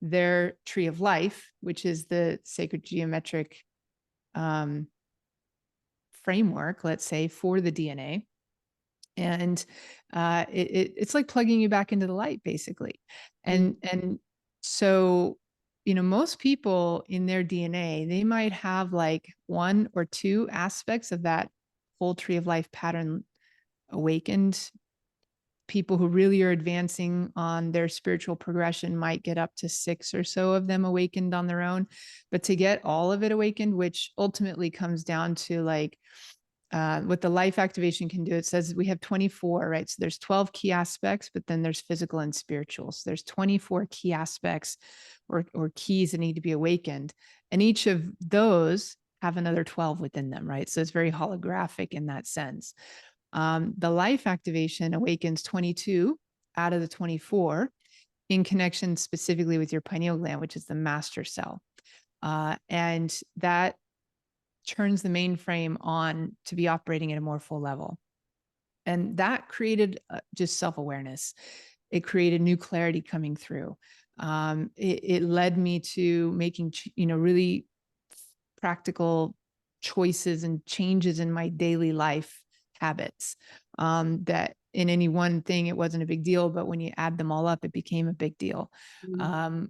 their tree of life, which is the sacred geometric framework, let's say, for the DNA. And it's like plugging you back into the light, basically. And so, most people in their DNA, they might have like one or two aspects of that whole tree of life pattern awakened. People who really are advancing on their spiritual progression might get up to 6 or so of them awakened on their own. But to get all of it awakened, which ultimately comes down to like what the life activation can do, it says we have 24, right? So there's 12 key aspects, but then there's physical and spiritual. So there's 24 key aspects or keys that need to be awakened. And each of those have another 12 within them, right? So it's very holographic in that sense. The life activation awakens 22 out of the 24 in connection specifically with your pineal gland, which is the master cell. And that turns the mainframe on to be operating at a more full level. And that created just self-awareness. It created new clarity coming through. It led me to making, really practical choices and changes in my daily life habits, that in any one thing, it wasn't a big deal, but when you add them all up, it became a big deal.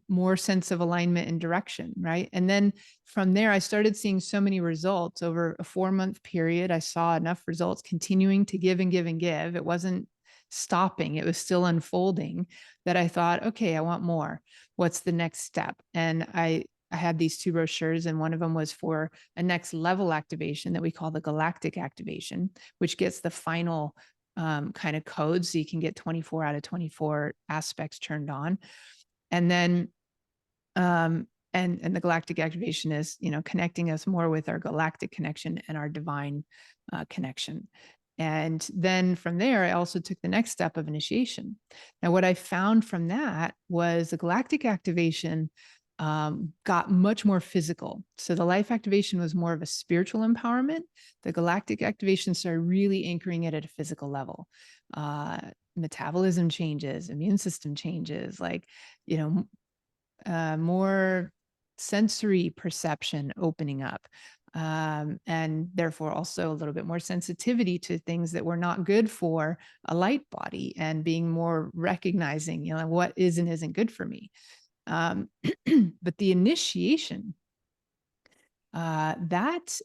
More sense of alignment and direction, right? And then from there, I started seeing so many results over a 4-month period. I saw enough results continuing to give and give and give. It wasn't stopping. It was still unfolding, that I thought, okay, I want more. What's the next step? And I had these 2 brochures, and one of them was for a next level activation that we call the Galactic Activation, which gets the final kind of code, so you can get 24 out of 24 aspects turned on. And then and the Galactic Activation is, connecting us more with our galactic connection and our divine connection. And then from there, I also took the next step of initiation. Now, what I found from that was the Galactic Activation got much more physical. So the life activation was more of a spiritual empowerment. The Galactic Activation started really anchoring it at a physical level. Metabolism changes, immune system changes, like, more sensory perception opening up. And therefore also a little bit more sensitivity to things that were not good for a light body, and being more recognizing, what is and isn't good for me. But the initiation, that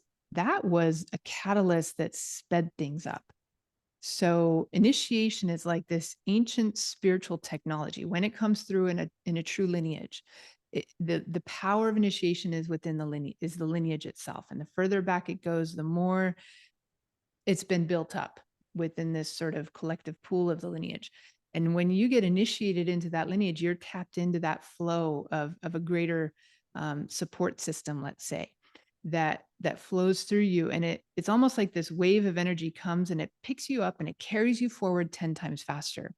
was a catalyst that sped things up. So initiation is like this ancient spiritual technology. When it comes through in a true lineage, the power of initiation is within the lineage itself. And the further back it goes, the more it's been built up within this sort of collective pool of the lineage. And when you get initiated into that lineage, you're tapped into that flow of a greater support system, let's say, that flows through you. And it's almost like this wave of energy comes and it picks you up and it carries you forward 10 times faster.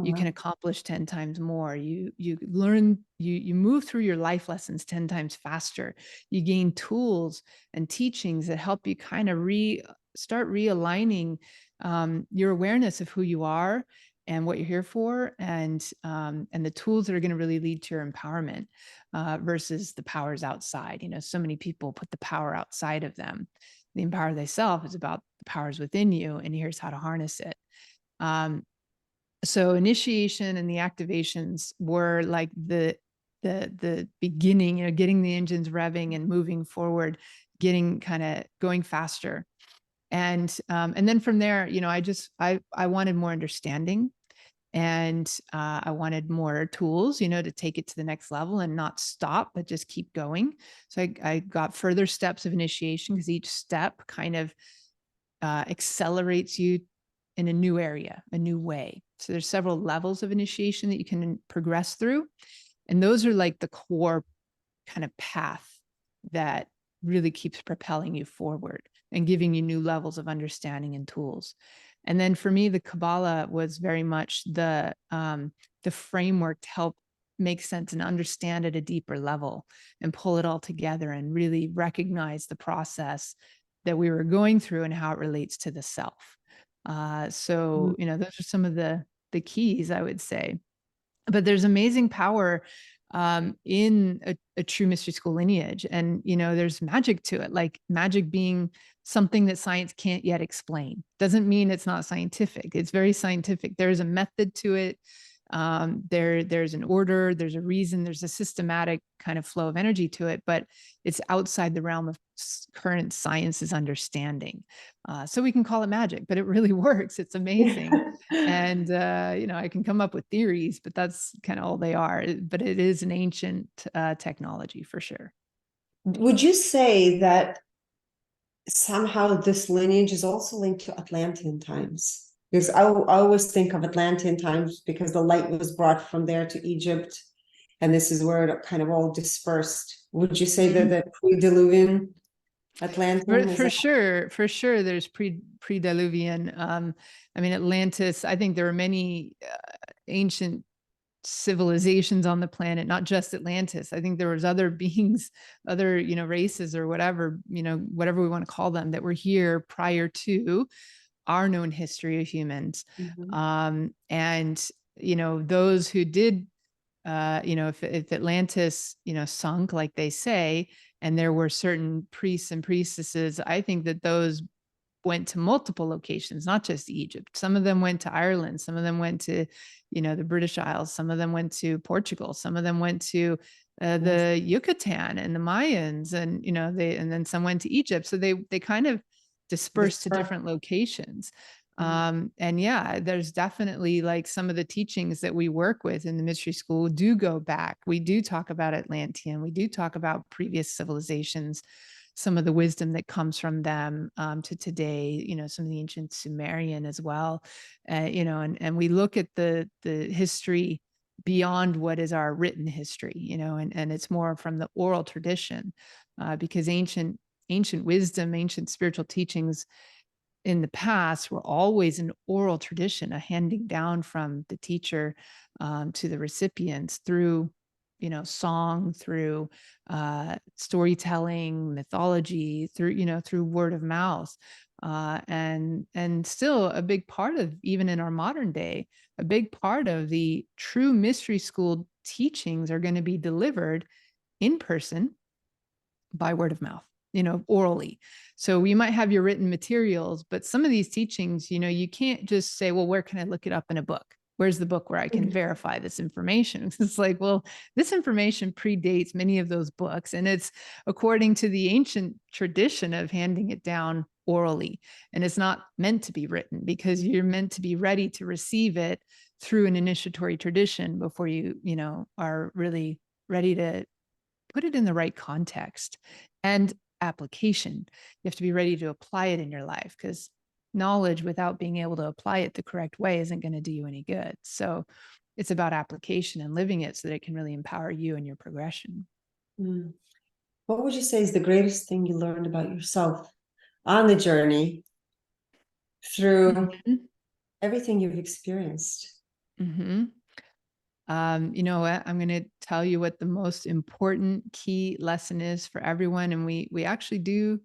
You can accomplish 10 times more. You learn, you move through your life lessons 10 times faster. You gain tools and teachings that help you kind of start realigning your awareness of who you are and what you're here for, and the tools that are going to really lead to your empowerment versus the powers outside. So many people put the power outside of them. The empower thyself is about the powers within you, and here's how to harness it. So initiation and the activations were like the beginning, getting the engines revving and moving forward, getting kind of going faster. And then from there, I wanted more understanding, and I wanted more tools, to take it to the next level and not stop, but just keep going. So I got further steps of initiation, because each step kind of accelerates you in a new area, a new way. So there's several levels of initiation that you can progress through. And those are like the core kind of path that really keeps propelling you forward and giving you new levels of understanding and tools. And then for me, the Kabbalah was very much the framework to help make sense and understand at a deeper level and pull it all together and really recognize the process that we were going through and how it relates to the self. So, those are some of the keys, I would say. But there's amazing power in a true mystery school lineage. And, there's magic to it, like magic being something that science can't yet explain. Doesn't mean it's not scientific. It's very scientific. There's a method to it. There's an order, there's a reason, there's a systematic kind of flow of energy to it, but it's outside the realm of current science's understanding. So we can call it magic, but it really works. It's amazing. And, I can come up with theories, but that's kind of all they are. But it is an ancient technology for sure. Would you say that somehow this lineage is also linked to Atlantean times? Because I always think of Atlantean times because the light was brought from there to Egypt, and this is where it kind of all dispersed. Would you say that the pre-Diluvian Atlantean? For sure, there's pre-Diluvian. Atlantis. I think there are many ancient civilizations on the planet, not just Atlantis. I think there was other beings, other races or whatever whatever we want to call them, that were here prior to our known history of humans. And those who did if Atlantis sunk, like they say, And there were certain priests and priestesses, I think that those went to multiple locations, not just Egypt. Some of them went to Ireland. Some of them went to, the British Isles. Some of them went to Portugal. Some of them went to the Yucatan and the Mayans, and and then some went to Egypt. So they kind of dispersed to different locations. And yeah, there's definitely like some of the teachings that we work with in the mystery school do go back. We do talk about Atlantean. We do talk about previous civilizations, some of the wisdom that comes from them to today, some of the ancient Sumerian as well, and we look at the history beyond what is our written history, and it's more from the oral tradition, because ancient wisdom, ancient spiritual teachings in the past were always an oral tradition, a handing down from the teacher to the recipients through song, through storytelling, mythology, through word of mouth, and still a big part of, even in our modern day, a big part of the true mystery school teachings are going to be delivered in person by word of mouth, orally. So you might have your written materials, but some of these teachings, you can't just say, well, where can I look it up in a book? Where's the book where I can verify this information? It's like, well, this information predates many of those books, and it's according to the ancient tradition of handing it down orally. And it's not meant to be written, because you're meant to be ready to receive it through an initiatory tradition before you, are really ready to put it in the right context and application. You have to be ready to apply it in your life, because knowledge without being able to apply it the correct way isn't going to do you any good. So it's about application and living it so that it can really empower you and your progression. What would you say is the greatest thing you learned about yourself on the journey through everything you've experienced? You know what? I'm going to tell you what the most important key lesson is for everyone. And we actually do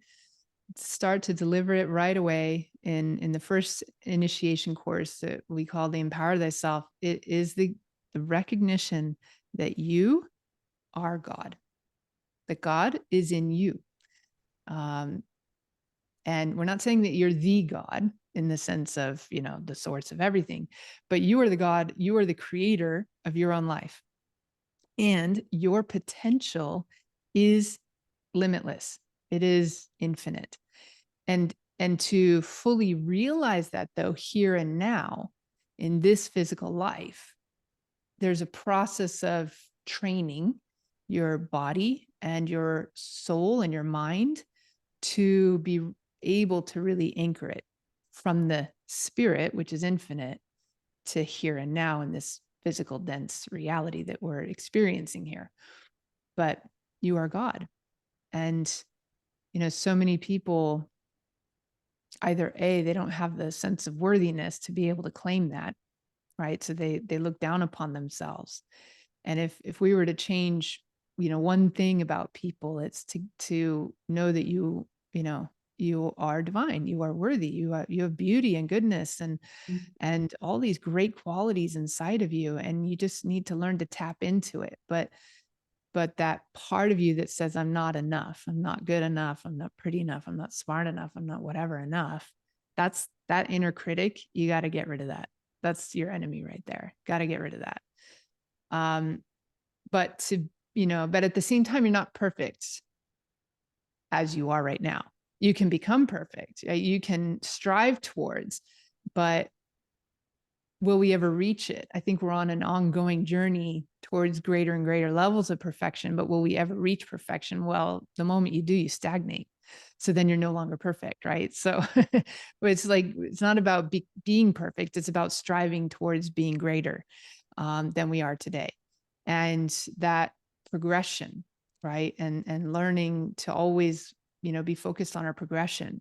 start to deliver it right away in the first initiation course that we call the Empower Thyself. It is the recognition that you are God, that God is in you. And we're not saying that you're the God in the sense of, the source of everything, but you are the God, you are the creator of your own life. And your potential is limitless. It is infinite. And to fully realize that, though, here and now in this physical life, there's a process of training your body and your soul and your mind to be able to really anchor it from the spirit, which is infinite, to here and now in this physical dense reality that we're experiencing here. But you are God. And, so many people, either they don't have the sense of worthiness to be able to claim that, right? So they look down upon themselves. And if we were to change, one thing about people, it's to know that you are divine, you are worthy, you have beauty and goodness and all these great qualities inside of you, and you just need to learn to tap into it. But that part of you that says, I'm not enough, I'm not good enough, I'm not pretty enough, I'm not smart enough, I'm not whatever enough, that's that inner critic. You got to get rid of that. That's your enemy right there. Got to get rid of that. But at the same time, you're not perfect as you are right now. You can become perfect. You can strive towards, but will we ever reach it? I think we're on an ongoing journey towards greater and greater levels of perfection, but will we ever reach perfection? Well, the moment you do, you stagnate. So then you're no longer perfect, right? So it's like, it's not about being perfect. It's about striving towards being greater than we are today. And that progression, right? And learning to always, be focused on our progression.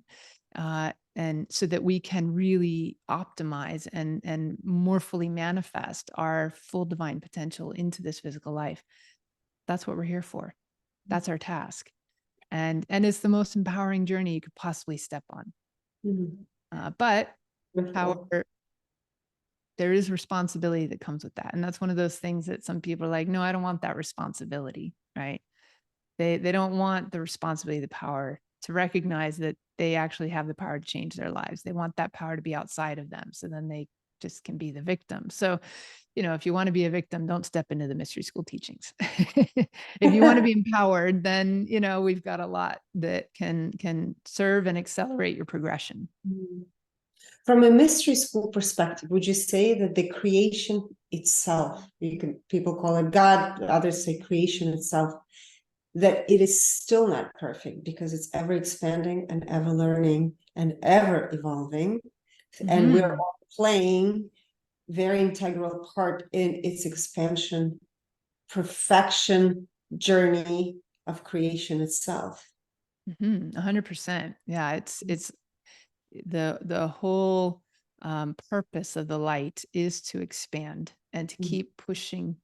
And so that we can really optimize and more fully manifest our full divine potential into this physical life. That's what we're here for. That's our task. And it's the most empowering journey you could possibly step on. But however, there is responsibility that comes with that. And that's one of those things that some people are like, no, I don't want that responsibility, right? They don't want the responsibility, the power to recognize that they actually have the power to change their lives. They want that power to be outside of them. So then they just can be the victim. So, if you want to be a victim, don't step into the mystery school teachings. If you want to be empowered, then, we've got a lot that can serve and accelerate your progression. From a mystery school perspective, would you say that the creation itself, people call it God, others say creation itself, that it is still not perfect because it's ever expanding and ever learning and ever evolving, and we're all playing very integral part in its expansion, perfection journey of creation itself? 100%. Yeah, it's the whole purpose of the light is to expand and to keep pushing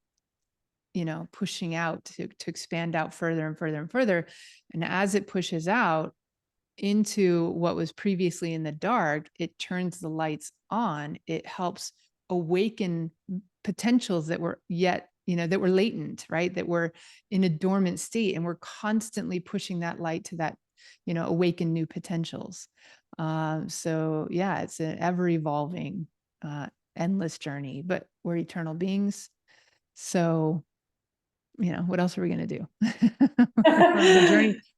out to expand out further and further and further. And as it pushes out into what was previously in the dark, it turns the lights on. It helps awaken potentials that were that were latent, right? That were in a dormant state. And we're constantly pushing that light to that, awaken new potentials. So yeah, it's an ever evolving, endless journey, but we're eternal beings. So what else are we going to do?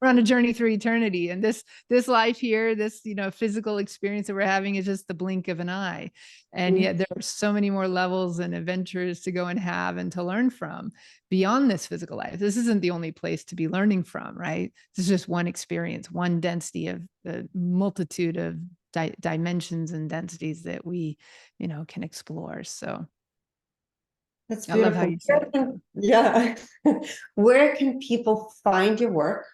We're on a journey through eternity. And this life here, this, physical experience that we're having is just the blink of an eye. And yet there are so many more levels and adventures to go and have and to learn from beyond this physical life. This isn't the only place to be learning from, right? This is just one experience, one density of the multitude of dimensions and densities that we, can explore. So that's I love how beautiful. you said it. Yeah. Where can people find your work?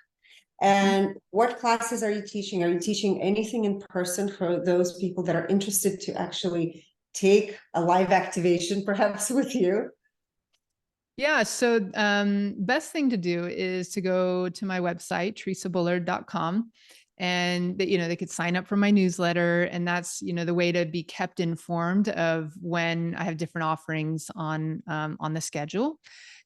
And what classes are you teaching? Are you teaching anything in person for those people that are interested to actually take a live activation, perhaps with you? Yeah. So best thing to do is to go to my website, theresabullard.com. And they could sign up for my newsletter. And that's, the way to be kept informed of when I have different offerings on the schedule.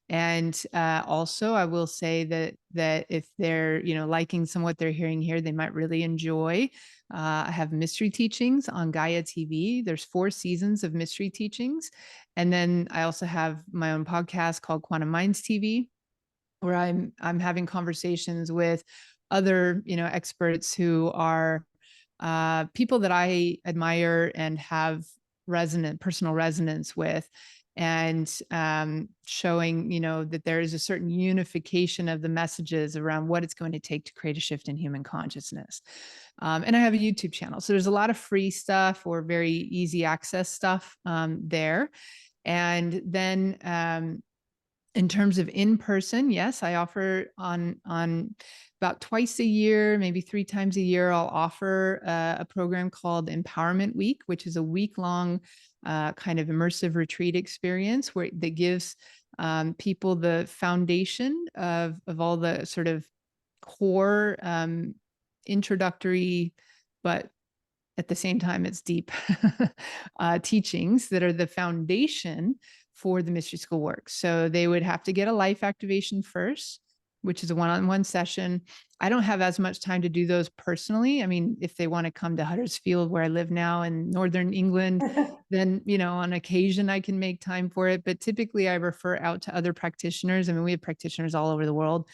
And also, I will say that if they're liking some what they're hearing here, they might really enjoy. I have mystery teachings on Gaia TV. There's 4 seasons of mystery teachings, and then I also have my own podcast called Quantum Minds TV, where I'm having conversations with other experts who are people that I admire and have personal resonance with, and showing that there is a certain unification of the messages around what it's going to take to create a shift in human consciousness. And I have a YouTube channel, so there's a lot of free stuff or very easy access stuff there. And then in terms of in-person, yes, I offer on about twice a year, maybe 3 times a year. I'll offer a program called Empowerment Week, which is a week-long kind of immersive retreat experience that gives people the foundation of all the sort of core introductory, but at the same time, it's deep teachings that are the foundation for the mystery school work. So they would have to get a life activation first, which is a one-on-one session. I don't have as much time to do those personally. I mean, if they want to come to Huddersfield, where I live now in Northern England, then, on occasion I can make time for it. But typically I refer out to other practitioners. I mean, we have practitioners all over the world.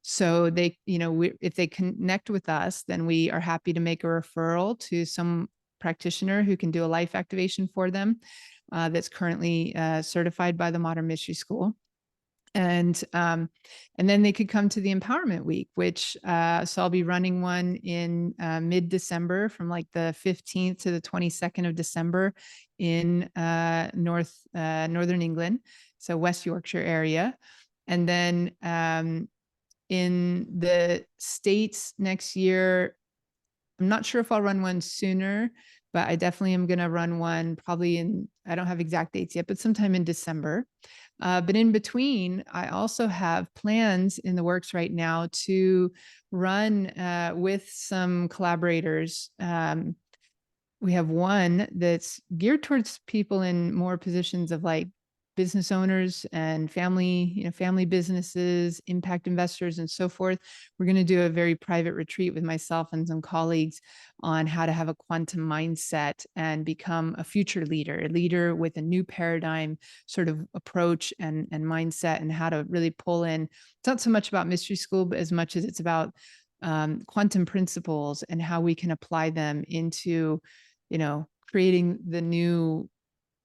So they, if they connect with us, then we are happy to make a referral to some practitioner who can do a life activation for them. That's currently certified by the Modern Mystery School. And then they could come to the Empowerment Week, which so I'll be running one in mid-December, from like the 15th to the 22nd of December in Northern England, so West Yorkshire area. And then in the States next year, I'm not sure if I'll run one sooner, but I definitely am going to run one probably I don't have exact dates yet, but sometime in December. But in between, I also have plans in the works right now to run with some collaborators. We have one that's geared towards people in more positions of like business owners and family businesses, impact investors, and so forth. We're going to do a very private retreat with myself and some colleagues on how to have a quantum mindset and become a future leader, a leader with a new paradigm sort of approach and mindset, and how to really pull in. It's not so much about mystery school, but as much as it's about quantum principles and how we can apply them into, creating the new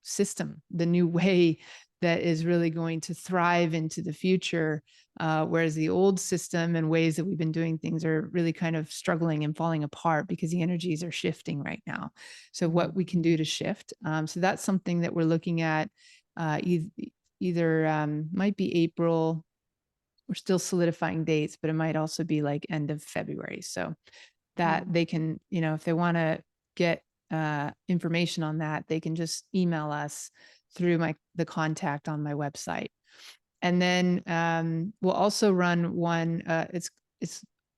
system, the new way that is really going to thrive into the future. Whereas the old system and ways that we've been doing things are really kind of struggling and falling apart because the energies are shifting right now. So what we can do to shift. So that's something that we're looking at. Either might be April. We're still solidifying dates, but it might also be like end of February. So that they can, if they want to get information on that, they can just email us through the contact on my website. And then we'll also run one. It's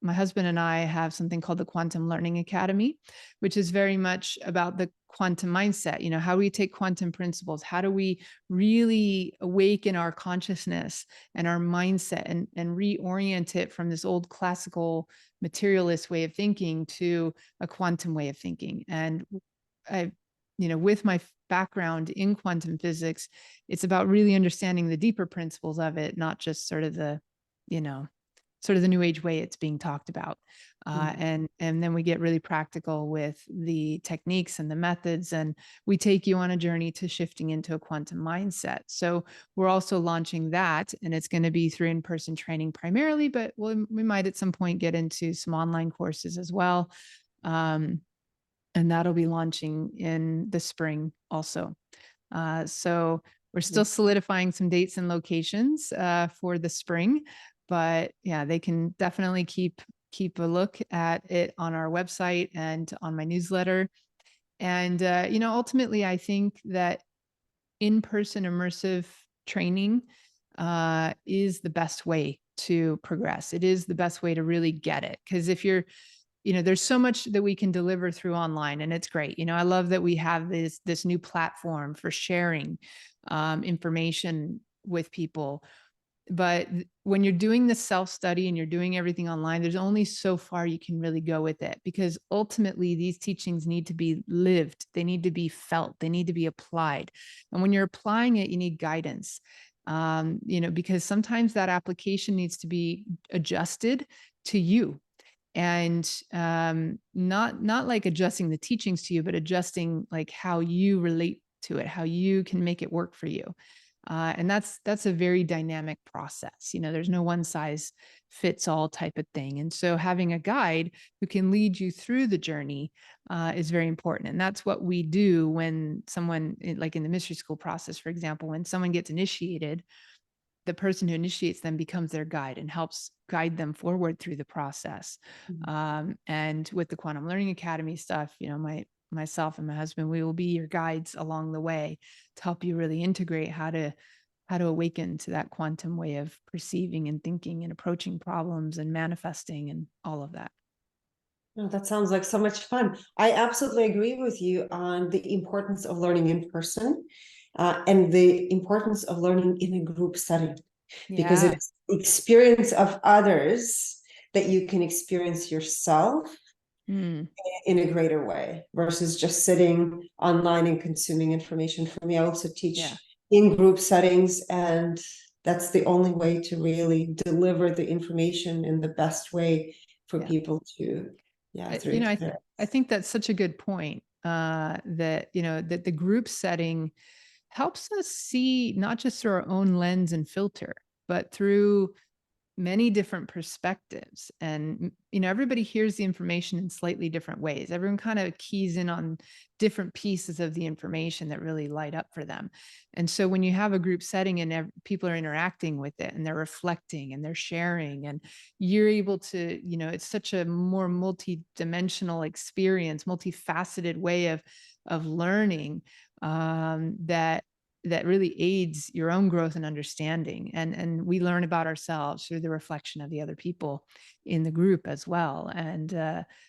my husband and I have something called the Quantum Learning Academy, which is very much about the quantum mindset. How do we take quantum principles? How do we really awaken our consciousness and our mindset and reorient it from this old classical materialist way of thinking to a quantum way of thinking? And with my background in quantum physics, it's about really understanding the deeper principles of it, not just sort of the new age way it's being talked about. And then we get really practical with the techniques and the methods, and we take you on a journey to shifting into a quantum mindset. So we're also launching that, and it's going to be through in-person training primarily, but we might at some point get into some online courses as well. And that'll be launching in the spring also. So we're still solidifying some dates and locations for the spring, but yeah, they can definitely keep a look at it on our website and on my newsletter. And ultimately, I think that in-person immersive training is the best way to progress. It is the best way to really get it, because if you're there's so much that we can deliver through online, and it's great. I love that we have this new platform for sharing information with people. But when you're doing the self-study and you're doing everything online, there's only so far you can really go with it, because ultimately these teachings need to be lived. They need to be felt. They need to be applied. And when you're applying it, you need guidance, because sometimes that application needs to be adjusted to you. And not like adjusting the teachings to you, but adjusting like how you relate to it, how you can make it work for you. And that's a very dynamic process. There's no one size fits all type of thing. And so having a guide who can lead you through the journey is very important. And that's what we do when someone, like in the mystery school process, for example, when someone gets initiated, the person who initiates them becomes their guide and helps guide them forward through the process. And with the Quantum Learning Academy stuff, myself and my husband, we will be your guides along the way to help you really integrate how to awaken to that quantum way of perceiving and thinking and approaching problems and manifesting and all of that. Oh, that sounds like so much fun. I absolutely agree with you on the importance of learning in person, and the importance of learning in a group setting, because it's the experience of others that you can experience yourself in a greater way, versus just sitting online and consuming information. For me, I also teach in group settings, and that's the only way to really deliver the information in the best way for people to I think that's such a good point, that that the group setting helps us see not just through our own lens and filter, but through many different perspectives. And everybody hears the information in slightly different ways. Everyone kind of keys in on different pieces of the information that really light up for them. And so when you have a group setting and people are interacting with it and they're reflecting and they're sharing, and you're able to, it's such a more multi-dimensional experience, multifaceted way of learning, that really aids your own growth and understanding. And we learn about ourselves through the reflection of the other people in the group as well. And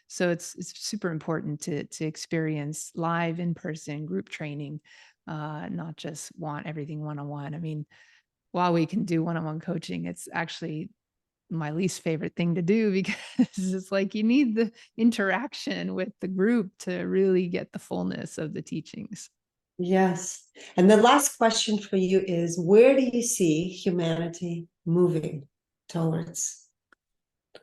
so it's super important to experience live in-person group training not just want everything one-on-one. I mean, while we can do one-on-one coaching, it's actually my least favorite thing to do because it's like you need the interaction with the group to really get the fullness of the teachings. Yes. And the last question for you is, where do you see humanity moving towards?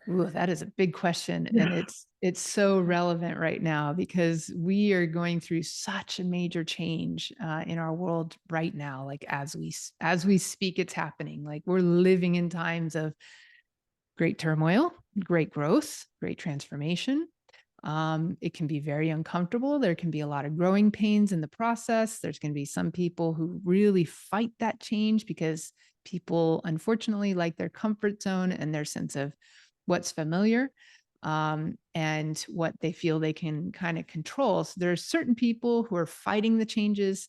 Ooh, that is a big question. And it's so relevant right now because we are going through such a major change in our world right now. Like as we speak, it's happening. Like we're living in times of great turmoil, great growth, great transformation. It can be very uncomfortable. There can be a lot of growing pains in the process. There's going to be some people who really fight that change because people, unfortunately, like their comfort zone and their sense of what's familiar, and what they feel they can kind of control. So there's certain people who are fighting the changes.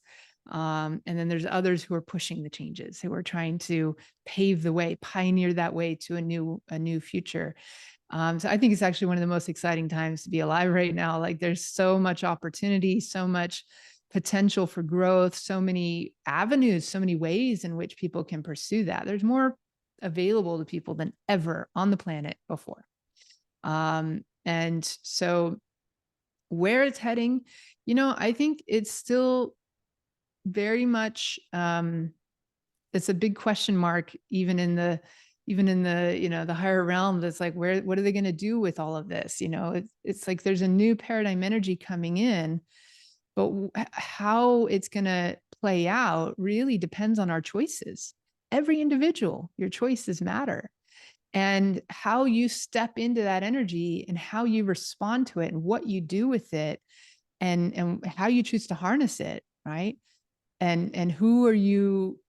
And then there's others who are pushing the changes, who are trying to pave the way, pioneer that way to a new future. So I think it's actually one of the most exciting times to be alive right now. Like there's so much opportunity, so much potential for growth, so many avenues, so many ways in which people can pursue that. There's more available to people than ever on the planet before. And so where it's heading, I think it's still very much, it's a big question mark, even in the the higher realm. That's like, what are they going to do with all of this? It's like there's a new paradigm energy coming in, but how it's going to play out really depends on our choices. Every individual, your choices matter, and how you step into that energy and how you respond to it and what you do with it, and how you choose to harness it, right? And who are you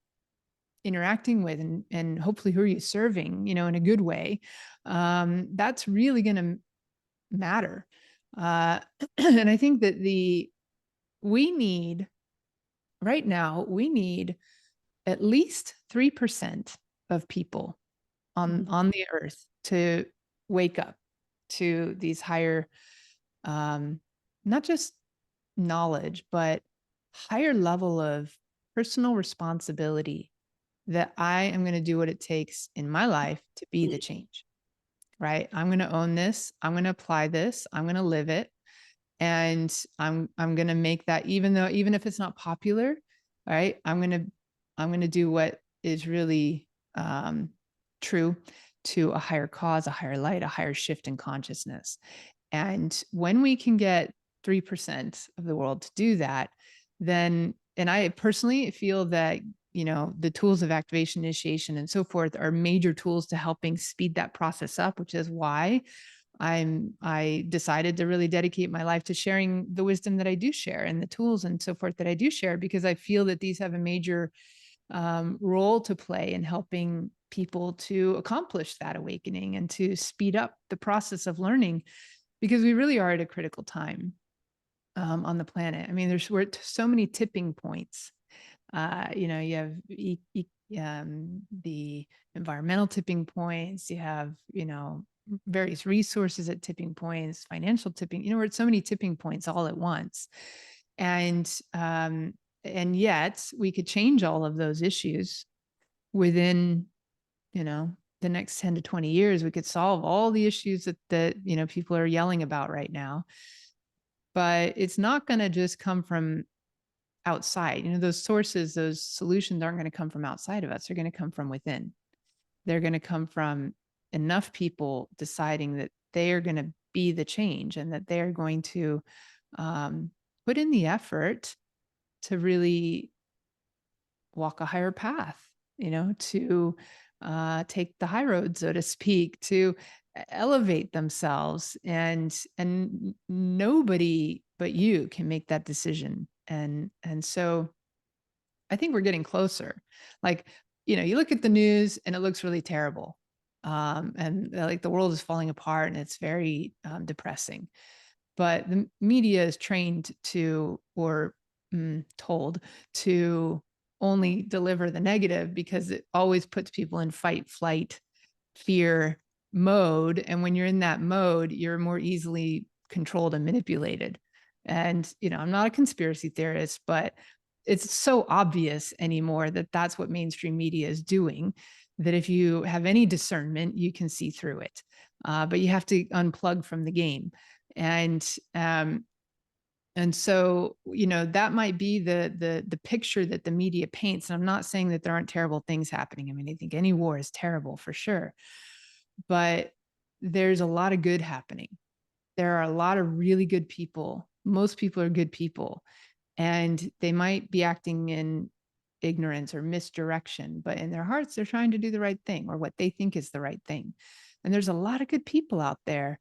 interacting with, and hopefully who are you serving, in a good way. That's really going to matter. And I think that we need right now, we need at least 3% of people on the earth to wake up to these higher, not just knowledge, but higher level of personal responsibility, that I am going to do what it takes in my life to be the change, right? I'm going to own this. I'm going to apply this. I'm going to live it. And I'm going to make that, even if it's not popular, right? I'm going to do what is really true to a higher cause, a higher light, a higher shift in consciousness. And when we can get 3% of the world to do that, then, and I personally feel that, the tools of activation, initiation, and so forth are major tools to helping speed that process up, which is why I decided to really dedicate my life to sharing the wisdom that I do share and the tools and so forth that I do share, because I feel that these have a major role to play in helping people to accomplish that awakening and to speed up the process of learning, because we really are at a critical time on the planet. I mean, we're at so many tipping points. You have the environmental tipping points. You have, various resources at tipping points, financial tipping. We're at so many tipping points all at once, and yet we could change all of those issues within, the next 10 to 20 years. We could solve all the issues that people are yelling about right now. But it's not going to just come from outside. Those sources, those solutions aren't going to come from outside of us. They're going to come from within. They're going to come from enough people deciding that they are going to be the change, and that they're going to put in the effort to really walk a higher path, to take the high road, so to speak, to elevate themselves. And nobody but you can make that decision. And so I think we're getting closer. Like, you look at the news and it looks really terrible. And like the world is falling apart and it's very depressing. But the media is trained to, or told to, only deliver the negative, because it always puts people in fight, flight, fear mode. And when you're in that mode, you're more easily controlled and manipulated. And, I'm not a conspiracy theorist, but it's so obvious anymore that that's what mainstream media is doing, that if you have any discernment, you can see through it. But you have to unplug from the game. And so, that might be the picture that the media paints. And I'm not saying that there aren't terrible things happening. I mean, I think any war is terrible for sure, but there's a lot of good happening. There are a lot of really good people. Most people are good people, and they might be acting in ignorance or misdirection, but in their hearts, they're trying to do the right thing, or what they think is the right thing. And there's a lot of good people out there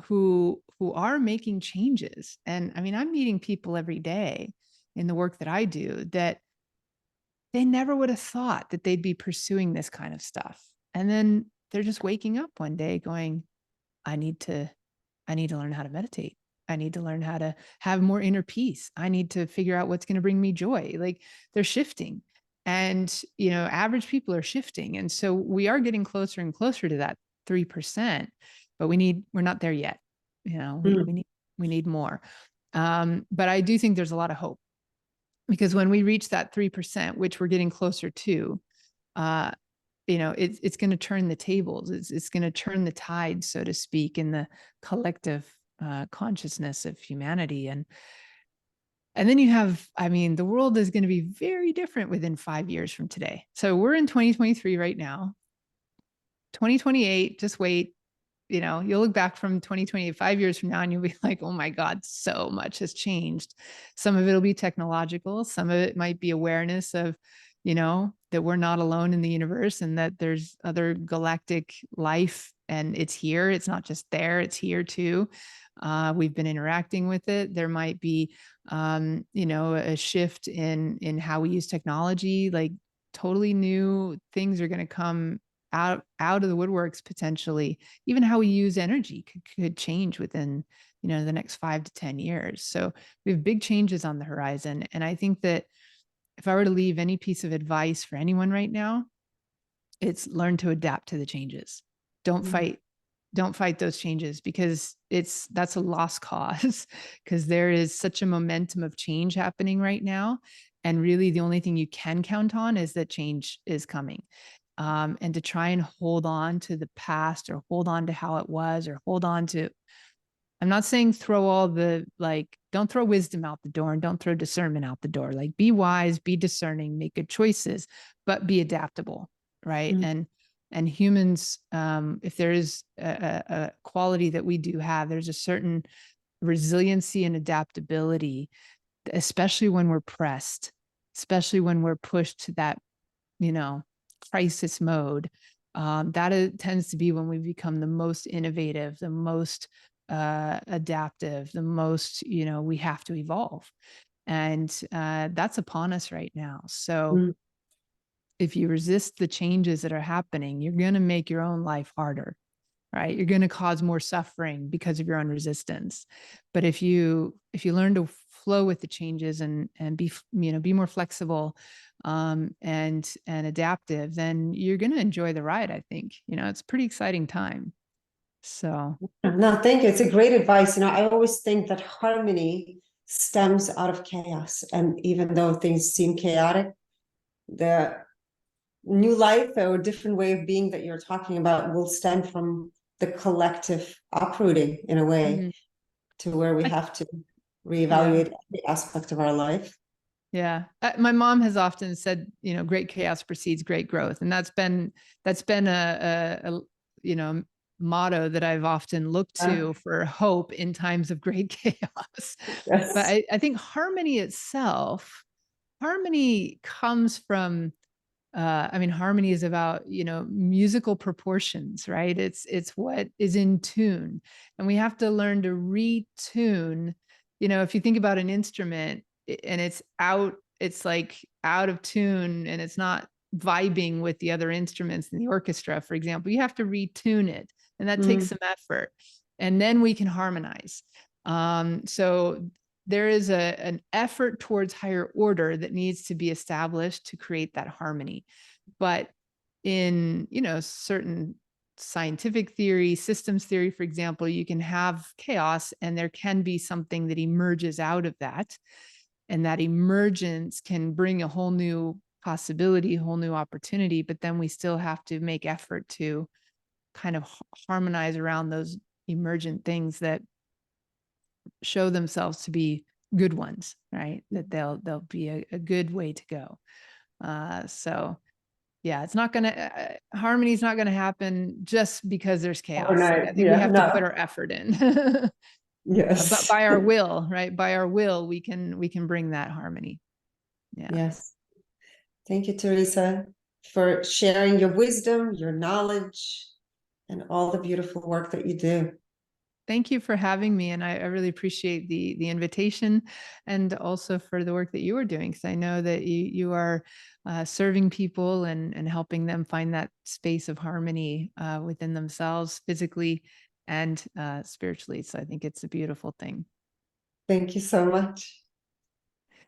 who are making changes. And I mean, I'm meeting people every day in the work that I do that they never would have thought that they'd be pursuing this kind of stuff. And then they're just waking up one day going, I need to learn how to meditate. I need to learn how to have more inner peace. I need to figure out what's going to bring me joy. Like, they're shifting, and, average people are shifting. And so we are getting closer and closer to that 3%, but we're not there yet. We need more. But I do think there's a lot of hope, because when we reach that 3%, which we're getting closer to, it's going to turn the tables. It's going to turn the tide, so to speak, in the collective consciousness of humanity. And then you have, the world is going to be very different within 5 years from today. So we're in 2023 right now. 2028, just wait. You'll look back from 2028, 5 years from now, and you'll be like, oh my God, so much has changed. Some of it will be technological. Some of it might be awareness of, that we're not alone in the universe, and that there's other galactic life, and it's here. It's not just there, it's here too. We've been interacting with it. There might be, a shift in how we use technology. Like, totally new things are going to come out of the woodworks potentially. Even how we use energy could change within, the next 5 to 10 years. So we have big changes on the horizon. And I think that if I were to leave any piece of advice for anyone right now, it's learn to adapt to the changes. Don't fight those changes, because that's a lost cause, because there is such a momentum of change happening right now. And really the only thing you can count on is that change is coming. And to try and hold on to the past, or hold on to how it was, or hold on to, I'm not saying don't throw wisdom out the door, and don't throw discernment out the door. Like, be wise, be discerning, make good choices, but be adaptable. Right. And humans, if there is a quality that we do have, there's a certain resiliency and adaptability, especially when we're pressed, especially when we're pushed to that, crisis mode. Tends to be when we become the most innovative, the most adaptive, the most, we have to evolve. And that's upon us right now. So if you resist the changes that are happening, you're going to make your own life harder, right? You're going to cause more suffering because of your own resistance. But if you learn to flow with the changes and be more flexible and adaptive, then you're going to enjoy the ride. I think, it's a pretty exciting time. So. No, thank you. It's a great advice. I always think that harmony stems out of chaos. And even though things seem chaotic, the new life or different way of being that you're talking about will stem from the collective uprooting, in a way, to where we have to reevaluate every aspect of our life. Yeah. My mom has often said, great chaos precedes great growth. And that's been a motto that I've often looked to for hope in times of great chaos. Yes. But I think harmony itself, comes from, harmony is about, musical proportions, right? It's what is in tune, and we have to learn to retune. If you think about an instrument and it's like out of tune, and it's not vibing with the other instruments in the orchestra, for example, you have to retune it, and that takes some effort, and then we can harmonize. So there is an effort towards higher order that needs to be established to create that harmony. But in, certain scientific theory, systems theory, for example, you can have chaos, and there can be something that emerges out of that. and that emergence can bring a whole new possibility, a whole new opportunity, but then we still have to make effort to kind of harmonize around those emergent things that show themselves to be good ones, right? That they'll be a good way to go. So yeah, it's not gonna harmony's not gonna happen just because there's chaos. Overnight. Like, I think we Yeah, have no. to put our effort in. Yes. But by our will, right? By our will, we can bring that harmony. Yeah. Yes. Thank you, Theresa, for sharing your wisdom, your knowledge, and all the beautiful work that you do. Thank you for having me. And I really appreciate the invitation, and also for the work that you are doing. Because I know that you are serving people and helping them find that space of harmony within themselves, physically and spiritually. So I think it's a beautiful thing. Thank you so much.